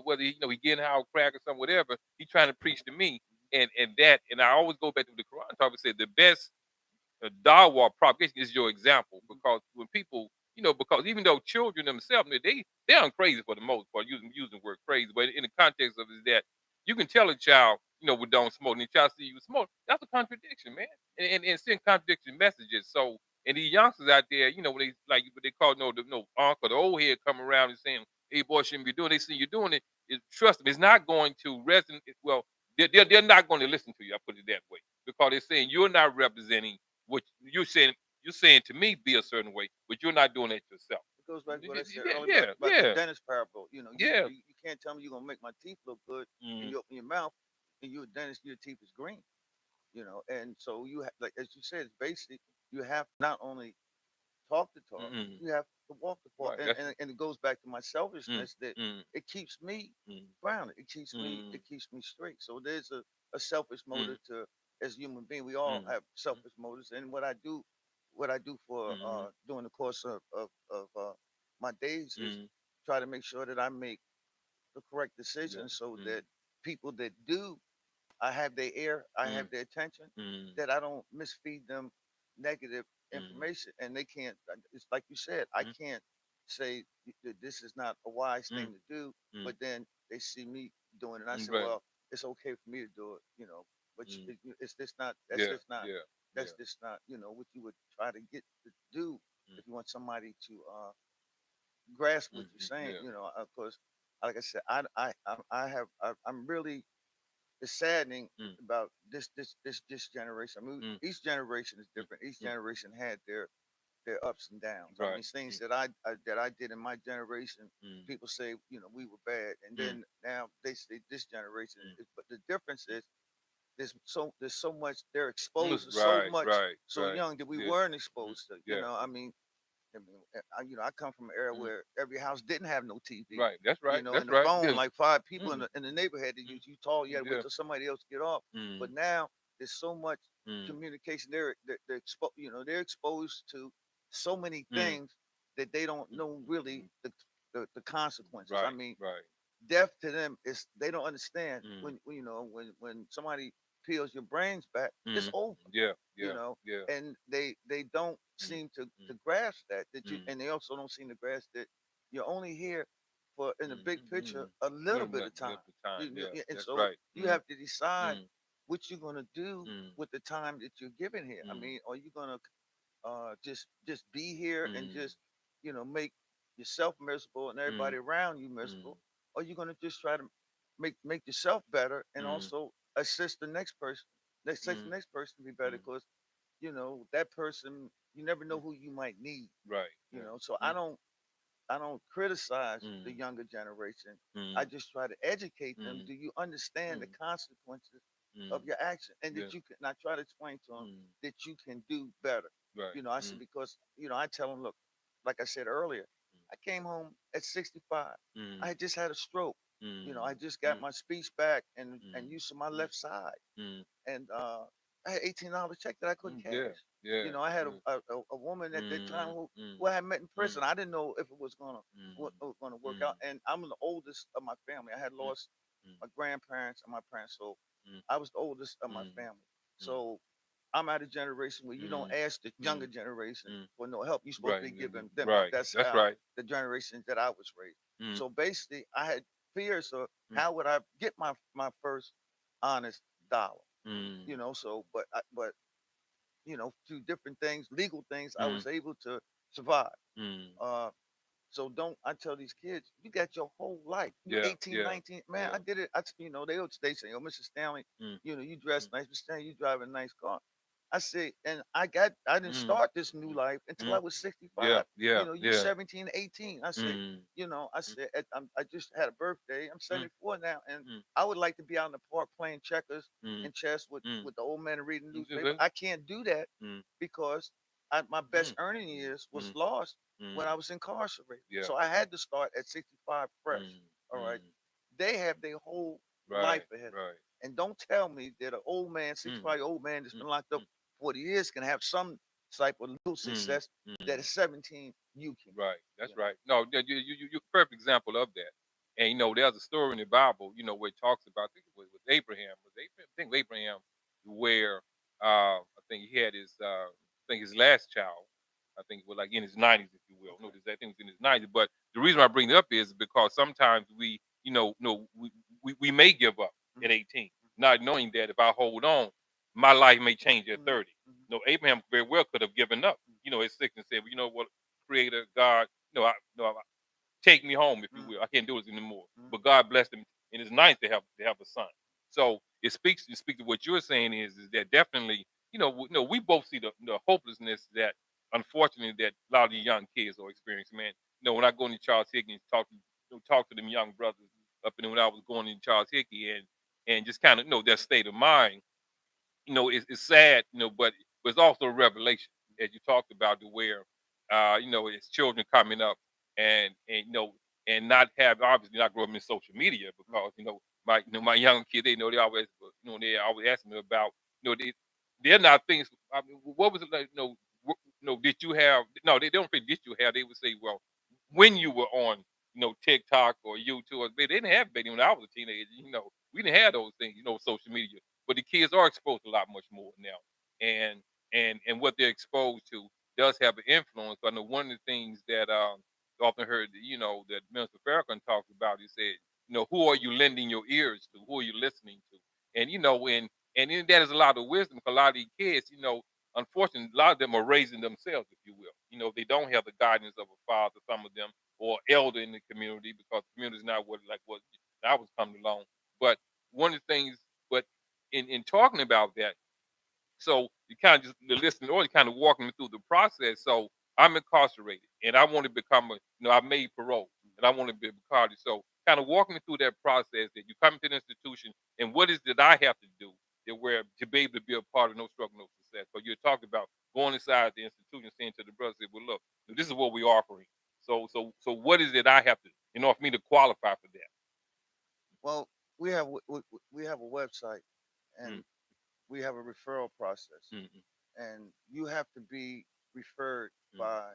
whether he getting high or crack or something, whatever. He trying to preach to me, and I always go back to the Quran. Talk and say the best Dawa propagation is your example, mhm, because when people, because even though children themselves, they aren't crazy for the most part, using the word crazy, but in the context of is that you can tell a child, we don't smoke, and the child see you smoke. That's a contradiction, man, and send contradiction messages. So, and these youngsters out there, when they like what they call the uncle, the old head come around and saying, "Hey, boy, shouldn't be doing." They see you doing it. Trust them, it's not going to resonate. Well, they're not going to listen to you. I put it that way, because they're saying you're not representing what you're saying to me be a certain way, but you're not doing it yourself. it goes back to what I said Yeah, earlier yeah, about the yeah, dentist parable. yeah. You can't tell me you're gonna make my teeth look good and Mm, you open your mouth and you're a dentist, your teeth is green. And so like as you said, it's basic. You have to not only talk the talk, mm, you have to walk the walk. right. And, That's and, and it goes back to my mm, selfishness that mm, it keeps me mm, grounded. mm, It keeps me straight. So there's a selfish mm, motive to as human being. We all mm, have selfish motives. And what I do for mm, during the course of my days is mm, try to make sure that I make the correct yeah, decisions so mm, that people that do I have their ear, I have mm, their attention, mm, that I don't misfeed them negative mm, information. And they can't, it's like you said, I mm, can't say that this is not a wise mm, thing to do, mm, but then they see me doing it. And I say, right. well, it's okay for me to do it, but Mm, it's just not, yeah, yeah, that's yeah. just not, what you would try to get to do Mm, if you want somebody to grasp what mm, you're saying, yeah. of course, like I said, I'm really it's saddening Mm, about this generation. I mean, mm, each generation is mm, different. Each mm, generation had their ups and downs. I right. mean, things Mm, that I did in my generation, mm, people say we were bad, and mm, then now they say this generation mm, is. But the difference is there's so much they're exposed to so Right, much right, so right. young that we Yeah. weren't Mhm. exposed to. Yeah. I come from an era Mhm. where every house didn't have no TV. Right. That's right. And That's the right. phone, Yeah. like five people Mm. in the neighborhood had to Mm. use. You tall, you had to wait Yeah. till somebody else get off. But Mm. now there's so much Mm. communication. They're exposed to so many Mm. things that they don't know really Mm. the consequences. I Right. mean, Right. death to them is they don't understand Mm. when somebody peels your brains back, it's Mm. over. Yeah. you Yeah. know Yeah. and they don't Mm. seem to Mm. grasp that you Mm. and they also don't seem to grasp that you're only here for in the Mm. big picture Mm. a little Little, bit of time. little time. Yeah. And That's so right. you Mm. have to decide Mm. what you're going to do Mm. with the time that you're given here. I Mm. mean, are you going to just be here and Mm. just make yourself miserable and Mm. everybody around you Mm. miserable, or you gonna just try to make yourself better and Mm. also assist the next person, assist the Mm. next person to be better Mm. because that person you never know Mm. who you might need. Right. Right. So Mm. I don't criticize the Mm. younger generation. I Mm. just try to educate them. Mm. Do you understand the Mm. consequences of Mm. your action, and Yeah. that you can? And I try to explain to them Mm. that you can do better. Right. I said Mm. because I tell them, look, like I said earlier, I came home at 65. I Mm. had just had a stroke. I Mm. just got Mm. my speech back and Mm. use of my Mm. left side, Mm. and I had $18 check that I couldn't Mm. Yeah. cash. Yeah. I had Yeah. a woman at that time Mm. who I Mm. had met in Mm. prison. I didn't know if it was Mm. gonna work out. Mm. And I'm the oldest of my family. I had Mm. lost Mm. my grandparents and my parents, so Mm. I was the oldest of my Mm. family. Mm. So I'm out of generation where you don't Mm. ask the younger Mm. generation Mm. for no help. You're supposed to Right. be giving them help. Right. That's That's how right. the generation that I was raised. Mm. So basically, I had fears of Mm. how would I get my first honest dollar. Mm. So but through different things, legal things, I Mm. was able to survive. Mm. Uh, so don't I tell these kids, you got your whole life. You Yeah. 18, Yeah. 19, man, Yeah. I did it. They say, oh, Mr. Stanley, Mm. you dress Mm. nice. Mr. Stanley, you drive a nice car. I say, and I didn't Mm. start this new Mm. life until I Mm. was Yeah. 65. Yeah. You Yeah. 17, 18. I say, Mm. I Mm. said, I just had a birthday. I'm Mm. 74 now, and Mm. I would like to be out in the park playing checkers Mm. and chess Mm. with the old man and reading Mm. newspaper. I can't do that Mm. because my best Mm. earning years was Mm. lost when Mm. I was incarcerated. Yeah. So I had to start at 65 fresh. Mm. All right. Mm. They have their whole life Right. ahead of them. Right. And don't tell me that an old man, Mm. 65-year-old man that's Mm. been locked up Mm. 40 years can have some type of little Mm. success that Mm. at 17 you can. Right. That's You right. No, you're a perfect example of that. And there's a story in the Bible, where it talks about, I think it was Abraham. Was Abraham? I think Abraham, where I think he had I think his last child. I think it was like in his 90s, if you will. No, Okay. I think it was in his 90s. But the reason why I bring it up is because sometimes we may give up Mhm. at 18, not knowing that if I hold on, my life may change at Mhm. 30. Mhm. No, Abraham very well could have given up, at 6 and said, well, you know what, Creator God, take me home, if you Mhm. will. I can't do this anymore. Mhm. But God blessed him in his ninth to have a son. So it speaks to what you're saying is that definitely, we both see the hopelessness that unfortunately that a lot of the young kids are experiencing, man. When I go into Charles Hickey and talk to them young brothers up in when I was going in Charles Hickey and just kind of their state of mind, it's sad, but it's also a revelation, as you talked about, to where, it's children coming up and and not have obviously not grow up in social media because my young kids they always they always ask me about they're not things. I mean, what was it like? Did you have? No, they don't say did you have. They would say, well, when you were on TikTok or YouTube, they didn't have baby when I was a teenager. We didn't have those things. Social media, but the kids are exposed to a lot much more now, and and what they're exposed to does have an influence. I know one of the things that I often heard, that Minister Farrakhan talked about. He said, who are you lending your ears to? Who are you listening to? And in that is a lot of wisdom. 'Cause a lot of these kids, unfortunately, a lot of them are raising themselves, if you will. They don't have the guidance of a father, some of them, or elder in the community because the community is not what I was coming along. But one of the things, but in talking about that, so you kind of just listening or you kind of walking me through the process. So I'm incarcerated and I want to become I made parole and I want to be incarcerated. So kind of walking me through that process that you come to the institution and what is that I have to do that where to be able to be a part of No Struggle, No Success. So you're talking about going inside the institution, saying to the brothers, well, look, this is what we're offering. So what is it I have to, in order for me to qualify for that? Well, we have a website, Mm, and we have a referral process, mm, and you have to be referred mm. by.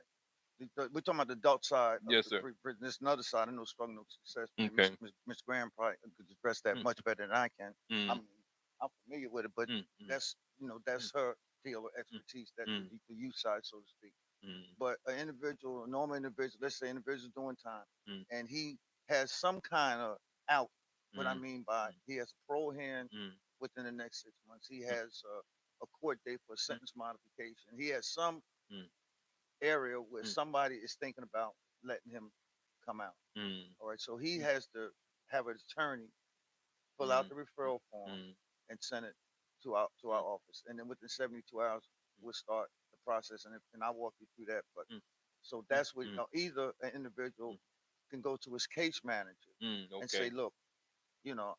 We're talking about the adult side of Yes, the sir. free prison. There's another side. I know struggle, no success. Maybe Okay. Miss Graham probably could address that Mm, much better than I can. mm, I'm I'm familiar with it, but mm, mm, that's mm, that's her field of mm, expertise. That mm, the youth side, so to speak. mm, But an individual, a normal individual, let's say individual doing time, mm, and he has some kind of out. What I mm, mean by mm, he has a parole hearing mm, within the next 6 months. He mm, has a court date for mm, sentence modification. He has some mm, area where mm, somebody is thinking about letting him come out. mm, All right, so he mm, has to have an attorney fill out mm, the referral form mm, and send it to our mm, office, and then within 72 hours we'll start the process, and I'll walk you through that. But mm, so mm, that's what mm, either an individual mm, can go to his case manager and say, okay. look,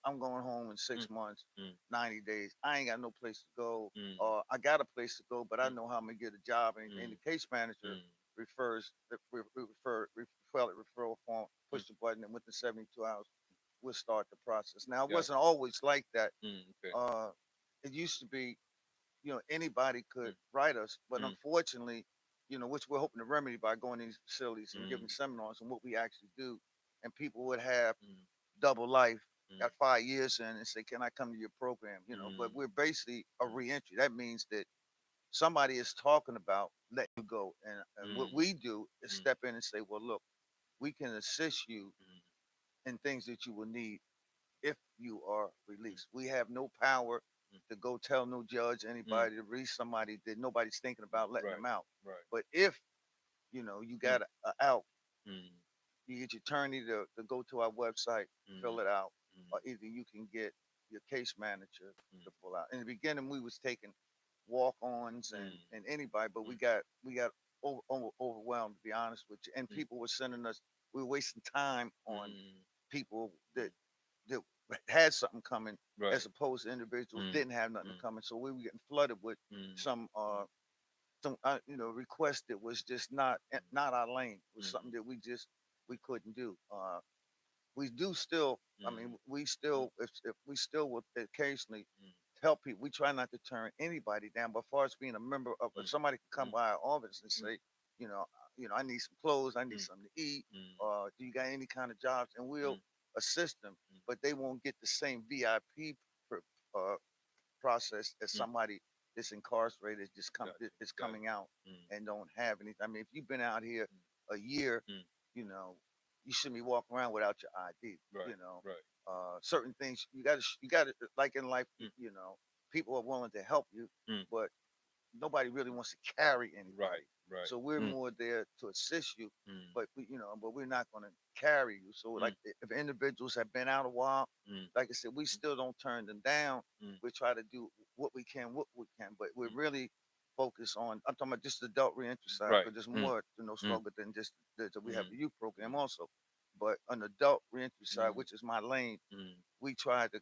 I'm going home in Mm, 6 months, mm, 90 days. I ain't got no place to go. mm, Or I got a place to go, but I mm, know how I'm gonna get a job. And mm, the case manager mm, refers, fill it referral form, mm, push the button, and within 72 hours, we'll start the process. Now, it gotcha. wasn't always like that. Okay. Uh, it used to be, anybody could Mm, write us, but mm, unfortunately, which we're hoping to remedy by going to these facilities and giving mm, seminars on what we actually do, and people would have mm, double life, mm, got 5 years in, and say, "Can I come to your program?" But mm, we're basically a mm, reentry. That means that somebody is talking about letting you go, and what mm, we do is mm, step in and say, "Well, look, we can assist you mm, in things that you will need if you are mm, released. We have no power mm, to go tell no judge, mm, anybody to release somebody that nobody's thinking about letting right, them out. right. But if you Mm, got a out, mm, you get your attorney to go to our website, mm, fill it out, or mm, either you can get your case manager mm, to fill out. In the beginning, we was taking walk-ons and mm, and anybody, but we mm, got overwhelmed, to be honest with you. And mm, people were sending us. We were wasting time on mm, people that mm, that had something coming, right. as opposed to individuals Mm, didn't have nothing mm, coming. So we were getting flooded with mm, some mm, requests that was just not our lane. It was something mm, that we couldn't do. We do still. I mm, mean, we mm, still if we still will occasionally mm, help people. We try not to turn anybody down. But as far as being a member of, if mm, somebody can come mm, by our office and mm, say, you know, I need some clothes, I need mm, something to eat, mm, do you got any kind of jobs, and we'll mm, assist them, mm, but they won't get the same VIP uh, process as mm, somebody that's incarcerated gotcha, is gotcha. coming out Mm, and don't have anything. I mean, if you've been out here mm, a year, mm, you know, you shouldn't be walking around without your ID. right, right. Certain things you got to like in life. Mm, People are willing to help you, mm, but nobody really wants to carry right, anybody. right. So we're Mm, more there to assist you, mm, but we're not going to carry you. So like mm, if individuals have been out a while, mm, like I said, we mm, still don't turn them down. mm, We try to do what we can, but we're mm, really focused on. I'm talking about just the adult reentry side right. because there's Mm, more mm, slogan than just that we have mm, the youth program mm, also. But on the adult reentry side, mm, which is my lane, mm, we try to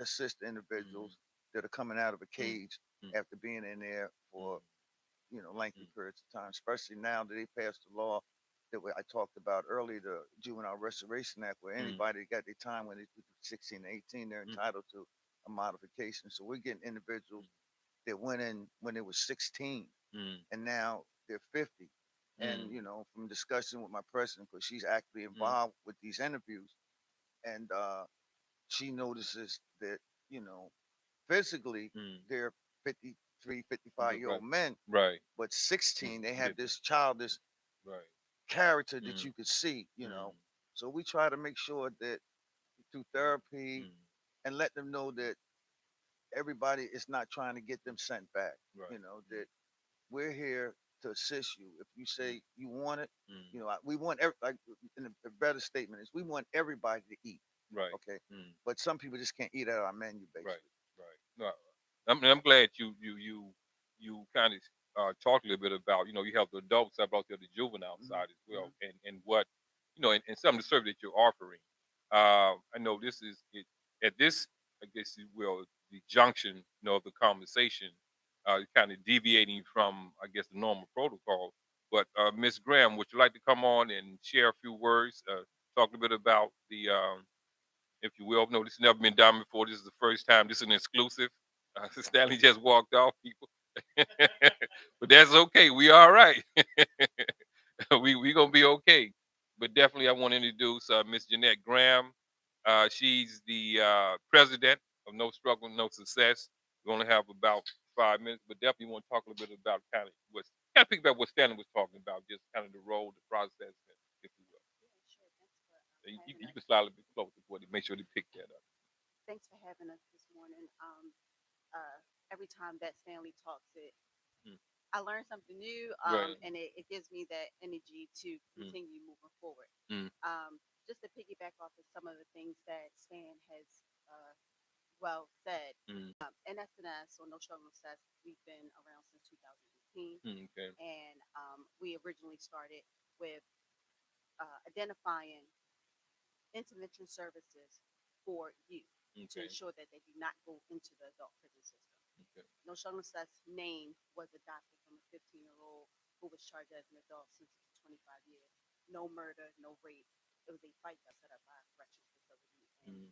assist the mm, individuals that are coming out of a mm, cage mm, after being in there for mm, lengthy mm, periods of time, especially now that they passed the law I talked about earlier, the Juvenile Restoration Act, where mm, anybody got their time when they 16 to 18, they're mm, entitled to a modification. So we're getting individuals that went in when they were 16 mm, and now they're 50. And, mm, from discussion with my president, because she's actively mm, involved with these interviews, and she notices that, you know, physically mm, they're 53, mm, 55-year-old right, men, right. but Mm, 16 they have different. this childish Right. character that Mm, you could see. mm, So we try to make sure that through mm, therapy mm, and let them know that everybody is not trying to get them sent back. right. Mm, That we're here to assist you. If you mm, say you want it, mm, we want like in a better statement is we want everybody to eat. right. Okay, Mm, but some people just can't eat at our menu right. basically. Right. No, I'm glad you kind of talked a little bit about you have the adult side, but also the juvenile Hmm. side as Hmm. well, and what and some of the service that you're offering. I know this is it at this, I guess you will, the junction, of the conversation, kind of deviating from, I guess, the normal protocol. But Miss Graham, would you like to come on and share a few words, talk a bit about the, if you will? No, this has never been done before. This is the first time. This is an exclusive. Stanley just walked off, people, but that's okay. We all right. We gonna be okay. But definitely, I want to introduce Miss Jeanette Graham. She's the president of No Struggle, No Success. We only have about 5 minutes, but definitely want to talk a little bit about kind of pick up what Stanley was talking about, just kind of the role, the process, if you will. Yeah, sure. You can slide a bit closer for it. Make sure they pick that up. Thanks for having us this morning. Every time that Stanley talks, Mm. I learn something new, Right. and it gives me that energy to Mm. continue moving forward. Mm. Just to piggyback off of some of the things that Stan has uh, well said, Mm. NSNS or No Struggle No Success, we've been around since 2018, Mm. Okay. and we originally started with identifying intervention services for youth to Okay. ensure that they do not go into the adult prison system. Okay. No Struggle Success name was adopted from a 15-year-old who was charged as an adult sentenced to 25 years. No murder, no rape. It was a fight that set up by a corrections facility in Mm.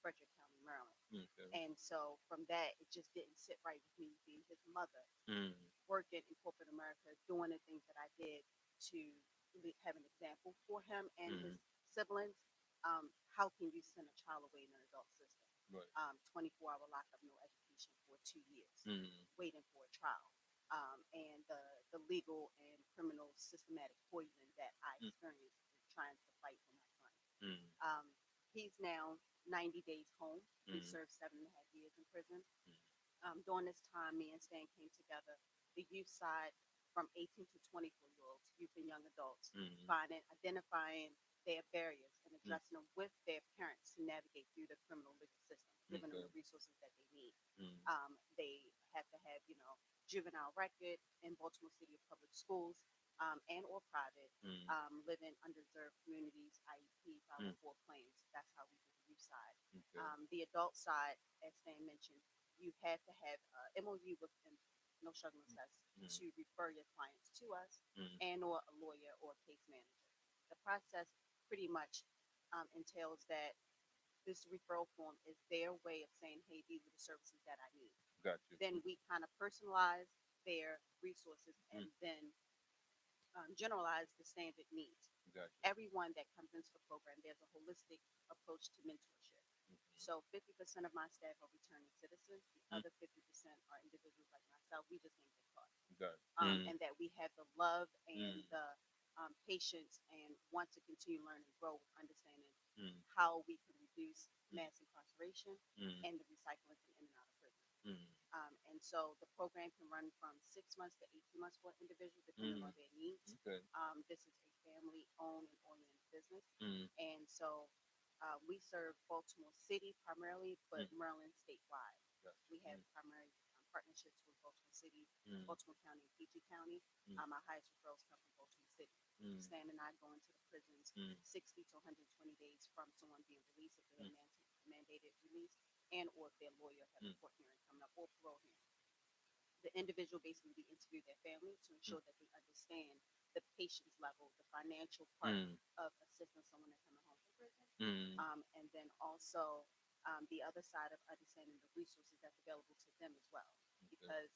Frederick County, Maryland. Okay. And so from that, it just didn't sit right with me being his mother, Mm. working in corporate America, doing the things that I did to have an example for him and his Mm. siblings. How can you send a child away in an adult system? Right. 24-hour lockup, no education for 2 years, Mm. waiting for a trial, and the legal and criminal systematic poisoning that I Mm. experienced trying to fight for my son. Mm. He's now 90 days home. He Mm. served 7.5 years in prison. During this time, me and Stan came together, the youth side from 18 to 24-year-olds, youth and young adults, Mm. identifying their barriers and Mm. addressing them with their parents to navigate through the criminal legal system, giving them Okay. the resources that they need. Mm. They have to have, juvenile record in Baltimore City Public Schools, and or private, Mm. live in underserved communities, IEP, Mm. 504 plans. That's how we do the youth side. Okay. The adult side, as Stan mentioned, you have to have MOU with No Struggle No Success Mm. to refer your clients to us Mm. and or a lawyer or a case manager. The process pretty much entails that this referral form is their way of saying, hey, these are the services that I need. Got you. Then we kind of personalize their resources and Mm. then generalize the standard needs. Got you. Everyone that comes into the program, there's a holistic approach to mentorship. Mhm. So 50% of my staff are returning citizens. The Mm. other 50% are individuals like myself. We just ain't get caught. Got it. Mm. And that we have the love and Mm. the patience and want to continue to learn and grow with understanding Mm. how we can reduce Mm. mass incarceration Mm. and the recycling from in and out of prison. Mm. And so the program can run from 6 months to 18 months for an individual, depending Mm. on their needs. Okay. This is a family-owned and oriented business, Mm. and so we serve Baltimore City primarily, but Mm. Maryland statewide. Got you. We have Mm. primary partnerships with Baltimore City, Mm. Baltimore County, and PG County. Mm. Our highest referrals come from Baltimore City. Mm. Stan and I go into the prisons Mm. 60 to 120 days from someone being released if they're Mm. mandated release, and or if their lawyer has a Mm. court hearing coming up or parole hearing. The individual basically we interview their family to Mm. ensure that they understand the patience level, the financial part Mm. of assisting someone that's coming home from prison, Mm. and then also the other side of understanding the resources that's available to them as well. Okay. Because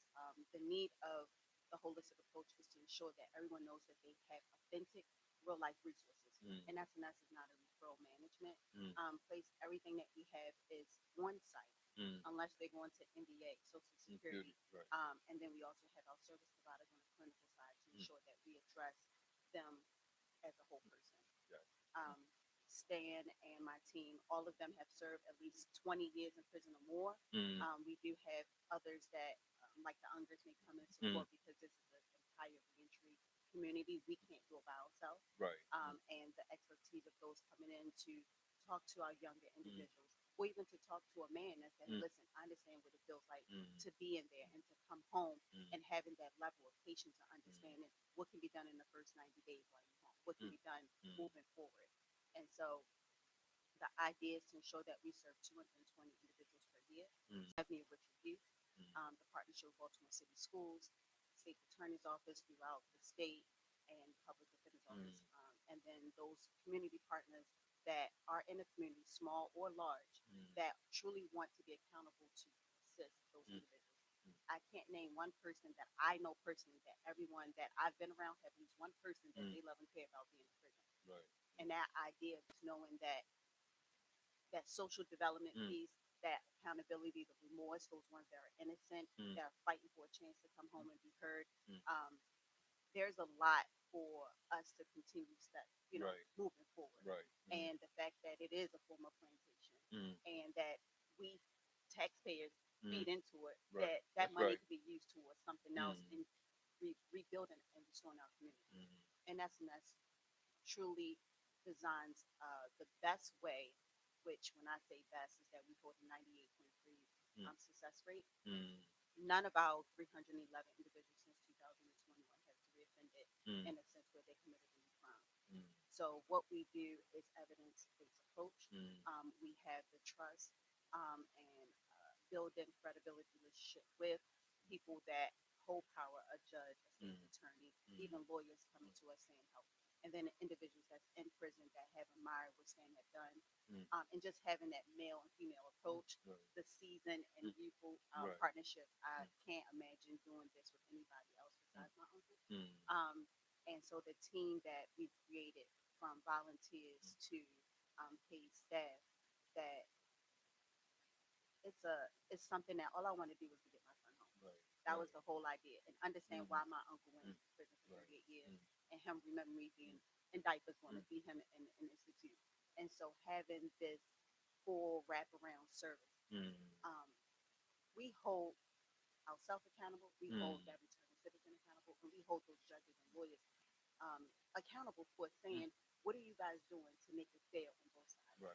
the need of the holistic approach is to ensure that everyone knows that they have authentic, real life resources. Mm. And that's not a referral management Mm. place. Everything that we have is on site, Mm. unless they're going to NBA, Social Security. Right. And then we also have our service providers on the clinical side to Mm. ensure that we address them as a whole person. Got you. Stan and my team, all of them have served at least 20 years in prison or more. Mm. We do have others that, like the Ungers, may come in Mm. support because this is an entire reentry community. We can't do it by ourselves. Right. And the expertise of those coming in to talk to our younger Mm. individuals, or even to talk to a man that said, Mm. listen, I understand what it feels like Mm. to be in there and to come home Mm. and having that level of patience and understanding what can be done in the first 90 days while you're home, what can Mm. be done Mm. moving forward. And so the idea is to ensure that we serve 220 individuals per year. Avenue of Richard Youth, the partnership with Baltimore City Schools, State Attorney's Office throughout the state, and Public Defender's Office. And then those community partners that are in the community, small or large, that truly want to be accountable to assist those individuals. I can't name one person that I know personally that everyone that I've been around have at least one person that they love and care about being in prison. Right. And that idea of just knowing that social development piece, that accountability, the remorse, those ones that are innocent, that are fighting for a chance to come home and be heard. There's a lot for us to continue step, Right. moving forward. Right. And the fact that it is a form of plantation, and that we taxpayers feed into it, Right. that That's money right. could be used towards something else in rebuilding and restoring our community. And that's truly designs the best way, which when I say best is that we hold a 98.3 success rate. None of our 311 individuals since 2021 have reoffended in a sense where they committed a new crime. So what we do is evidence-based approach. We have the trust and building credibility relationship with people that hold power, a judge, a state attorney, even lawyers coming to us saying help. And then individuals that's in prison that have admired what Stan had done, and just having that male and female approach, the seasoned and youthful partnership. I can't imagine doing this with anybody else besides my uncle. And so the team that we've created, from volunteers to paid staff, that it's something that all I want to do was to get my son home. That was the whole idea, and understand why my uncle went to prison for 38 years, and him remember me being in diapers, want to see him in an institute. And so having this full wraparound service, we hold ourselves accountable, we hold that returning citizen accountable, and we hold those judges and lawyers accountable for saying, what are you guys doing to make it fair on both sides? Right.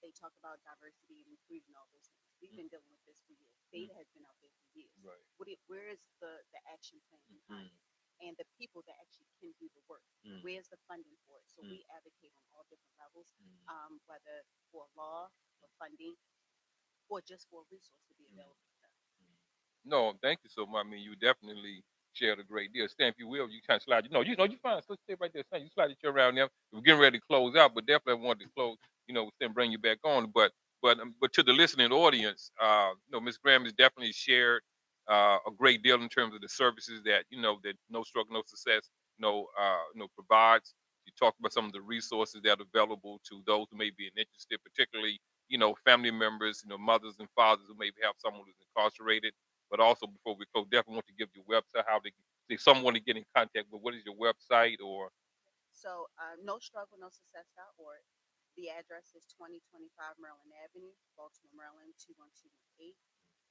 They talk about diversity and inclusion, all those things. We've been dealing with this for years. Data has been out there for years. Right. Where is the action plan behind it? And the people that actually can do the work. Where's the funding for it? So we advocate on all different levels, whether for law, for funding, or just for a resource to be available to them. No, thank you so much. I mean, you definitely shared a great deal. Stan, if you will, you kind of slide. You fine. So stay right there. Stan, you slide it around there. We're getting ready to close out, but definitely I wanted to close. Then bring you back on. But to the listening audience, Miss Graham has definitely shared a great deal in terms of the services that that No Struggle, No Success, provides. You talked about some of the resources that are available to those who may be interested, particularly family members, mothers and fathers who maybe have someone who's incarcerated. But also, before we close, definitely want to give your website, how they, if someone to get in contact with, what is your website or? So No Struggle, No Success.org. The address is 2025 Maryland Avenue, Baltimore, Maryland, 21218.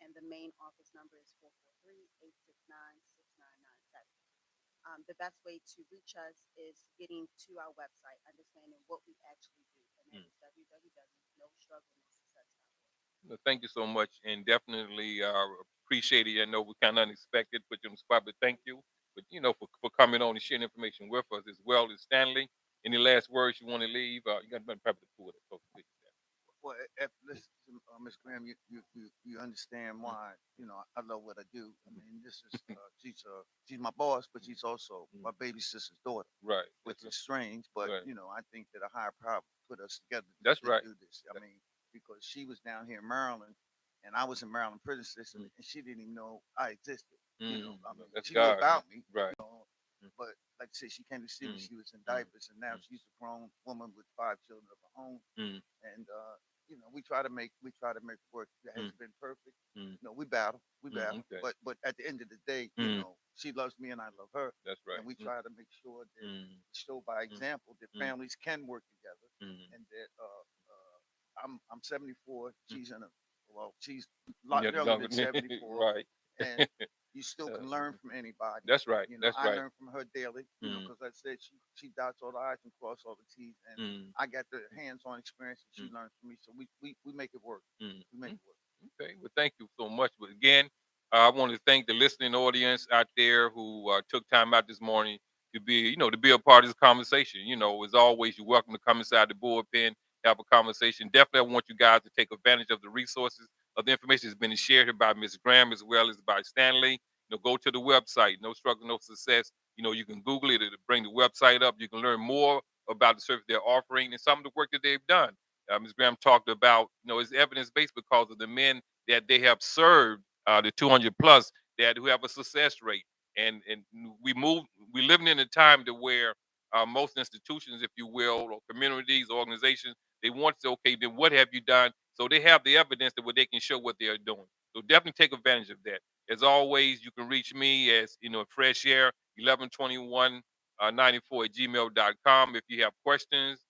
And the main office number is 443-869-6997. The best way to reach us is getting to our website, understanding what we actually do, and that is www.nostruggleNoSuccess.org. Thank you so much, and definitely appreciate it. I know we kind of unexpected, put you on the spot, but thank you. But for coming on and sharing information with us as well as Stanley. Any last words you want to leave? You got probably to pull it. Well, listen, Miss Graham, you understand why I love what I do. I mean, this is she's my boss, but she's also my baby sister's daughter, Right. which is strange. But Right. I think that a higher power put us together That's to right. do this. I mean, because she was down here in Maryland, and I was in Maryland prison system, and she didn't even know I existed. I mean, That's she knew God, about me, right? But like I said, she came to see me. She was in diapers, and now she's a grown woman with 5 children of her own. And we try to make work. That has been perfect. We battle, Okay. but at the end of the day, she loves me and I love her. That's right. And we try to make sure that show by example that families can work together, and that I'm 74. She's she's a lot younger than 74, right? And you still can learn from anybody. That's right. That's I right. learn from her daily. Because I said she dots all the I's and cross all the T's, and I got the hands-on experience that she learned from me. So we make it work. We make it work. Okay. Well, thank you so much. But again, I want to thank the listening audience out there who took time out this morning to be a part of this conversation. As always, you're welcome to come inside the bullpen, have a conversation. Definitely, I want you guys to take advantage of the resources of the information has been shared here by Ms. Graham as well as by Stanley. Go to the website, No Struggle, No Success. You can Google it. It'll bring the website up. You can learn more about the service they're offering and some of the work that they've done. Ms. Graham talked about, it's evidence based because of the men that they have served, the 200 plus that who have a success rate. And we move, we living in a time to where most institutions, if you will, or communities, organizations, they want to say, okay, then what have you done? So they have the evidence that where they can show what they're doing. So definitely take advantage of that. As always, you can reach me as Fresh Air 1121 94 at gmail.com. If you have questions,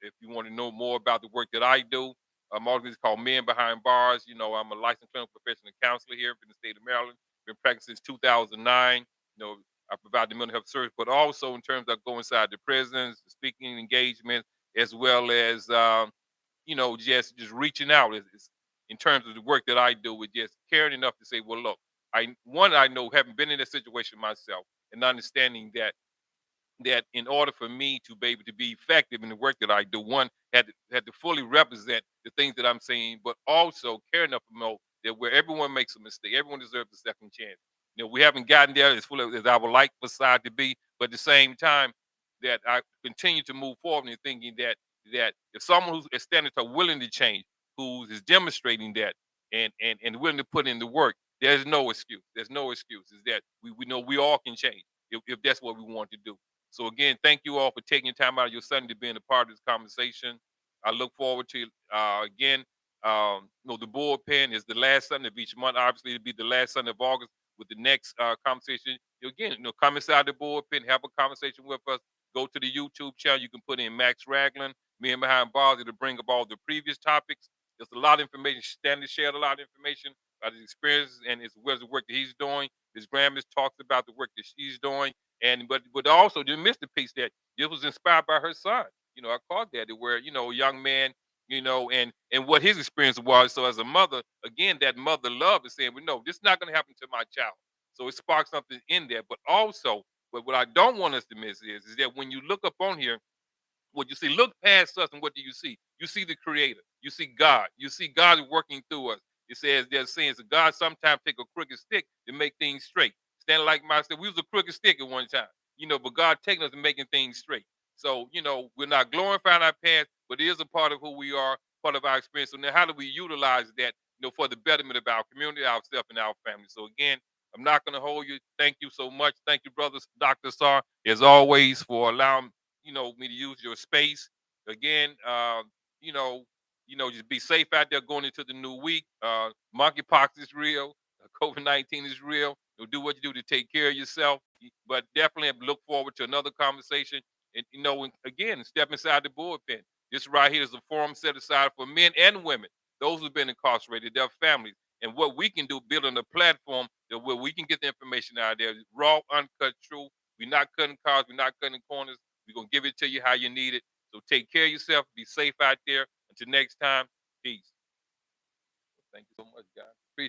if you want to know more about the work that I do, I'm always called Men Behind Bars. I'm a licensed clinical professional counselor here in the state of Maryland. Been practicing since 2009. I provide the mental health service, but also in terms of go inside the prisons, speaking engagements, as well as just reaching out. In terms of the work that I do, with just caring enough to say, well, look, I know having been in a situation myself and understanding that in order for me to be able to be effective in the work that I do, one had to fully represent the things that I'm saying, but also care enough to know that where everyone makes a mistake, everyone deserves a second chance. We haven't gotten there as fully as I would like for side to be, but at the same time, that I continue to move forward and thinking that if someone who's standing to willing to change, who is demonstrating that and willing to put in the work, there's no excuse. There's no excuse. Is that we know we all can change if that's what we want to do. So again, thank you all for taking time out of your Sunday to being a part of this conversation. I look forward to again. The bullpen is the last Sunday of each month. Obviously, it'll be the last Sunday of August with the next conversation. Again, come inside the bullpen, have a conversation with us. Go to the YouTube channel. You can put in Max Ragland, Me and Behind Bars. It'll bring up all the previous topics. There's a lot of information. Stanley shared a lot of information about his experiences and his the work that he's doing. His grandma talks about the work that she's doing, and but also didn't miss the piece that this was inspired by her son. I caught that where a young man, and what his experience was. So as a mother, again, that mother love is saying, well, no, this is not going to happen to my child. So it sparks something in there. But also, but what I don't want us to miss is that when you look up on here, what you see, look past us, and what do you see? You see the Creator. You see God. You see God working through us. It says there's saying that God sometimes take a crooked stick to make things straight. Standing like myself, we was a crooked stick at one time, but God taking us and making things straight. So we're not glorifying our past, but it is a part of who we are, part of our experience. So now, how do we utilize that, for the betterment of our community, ourselves, and our family? So again, I'm not going to hold you. Thank you so much. Thank you, brothers, Dr. Sar, as always, for allowing me to use your space again. You know, just be safe out there going into the new week. Monkeypox is real. COVID-19 is real. Do what you do to take care of yourself, but definitely look forward to another conversation. And again, step inside the bullpen. This right here is a forum set aside for men and women, those who've been incarcerated, their families, and what we can do, building a platform that where we can get the information out there, raw, uncut, true. We're not cutting cards. We're not cutting corners. We're gonna give it to you how you need it. So take care of yourself. Be safe out there. Until next time, peace. Thank you so much, guys.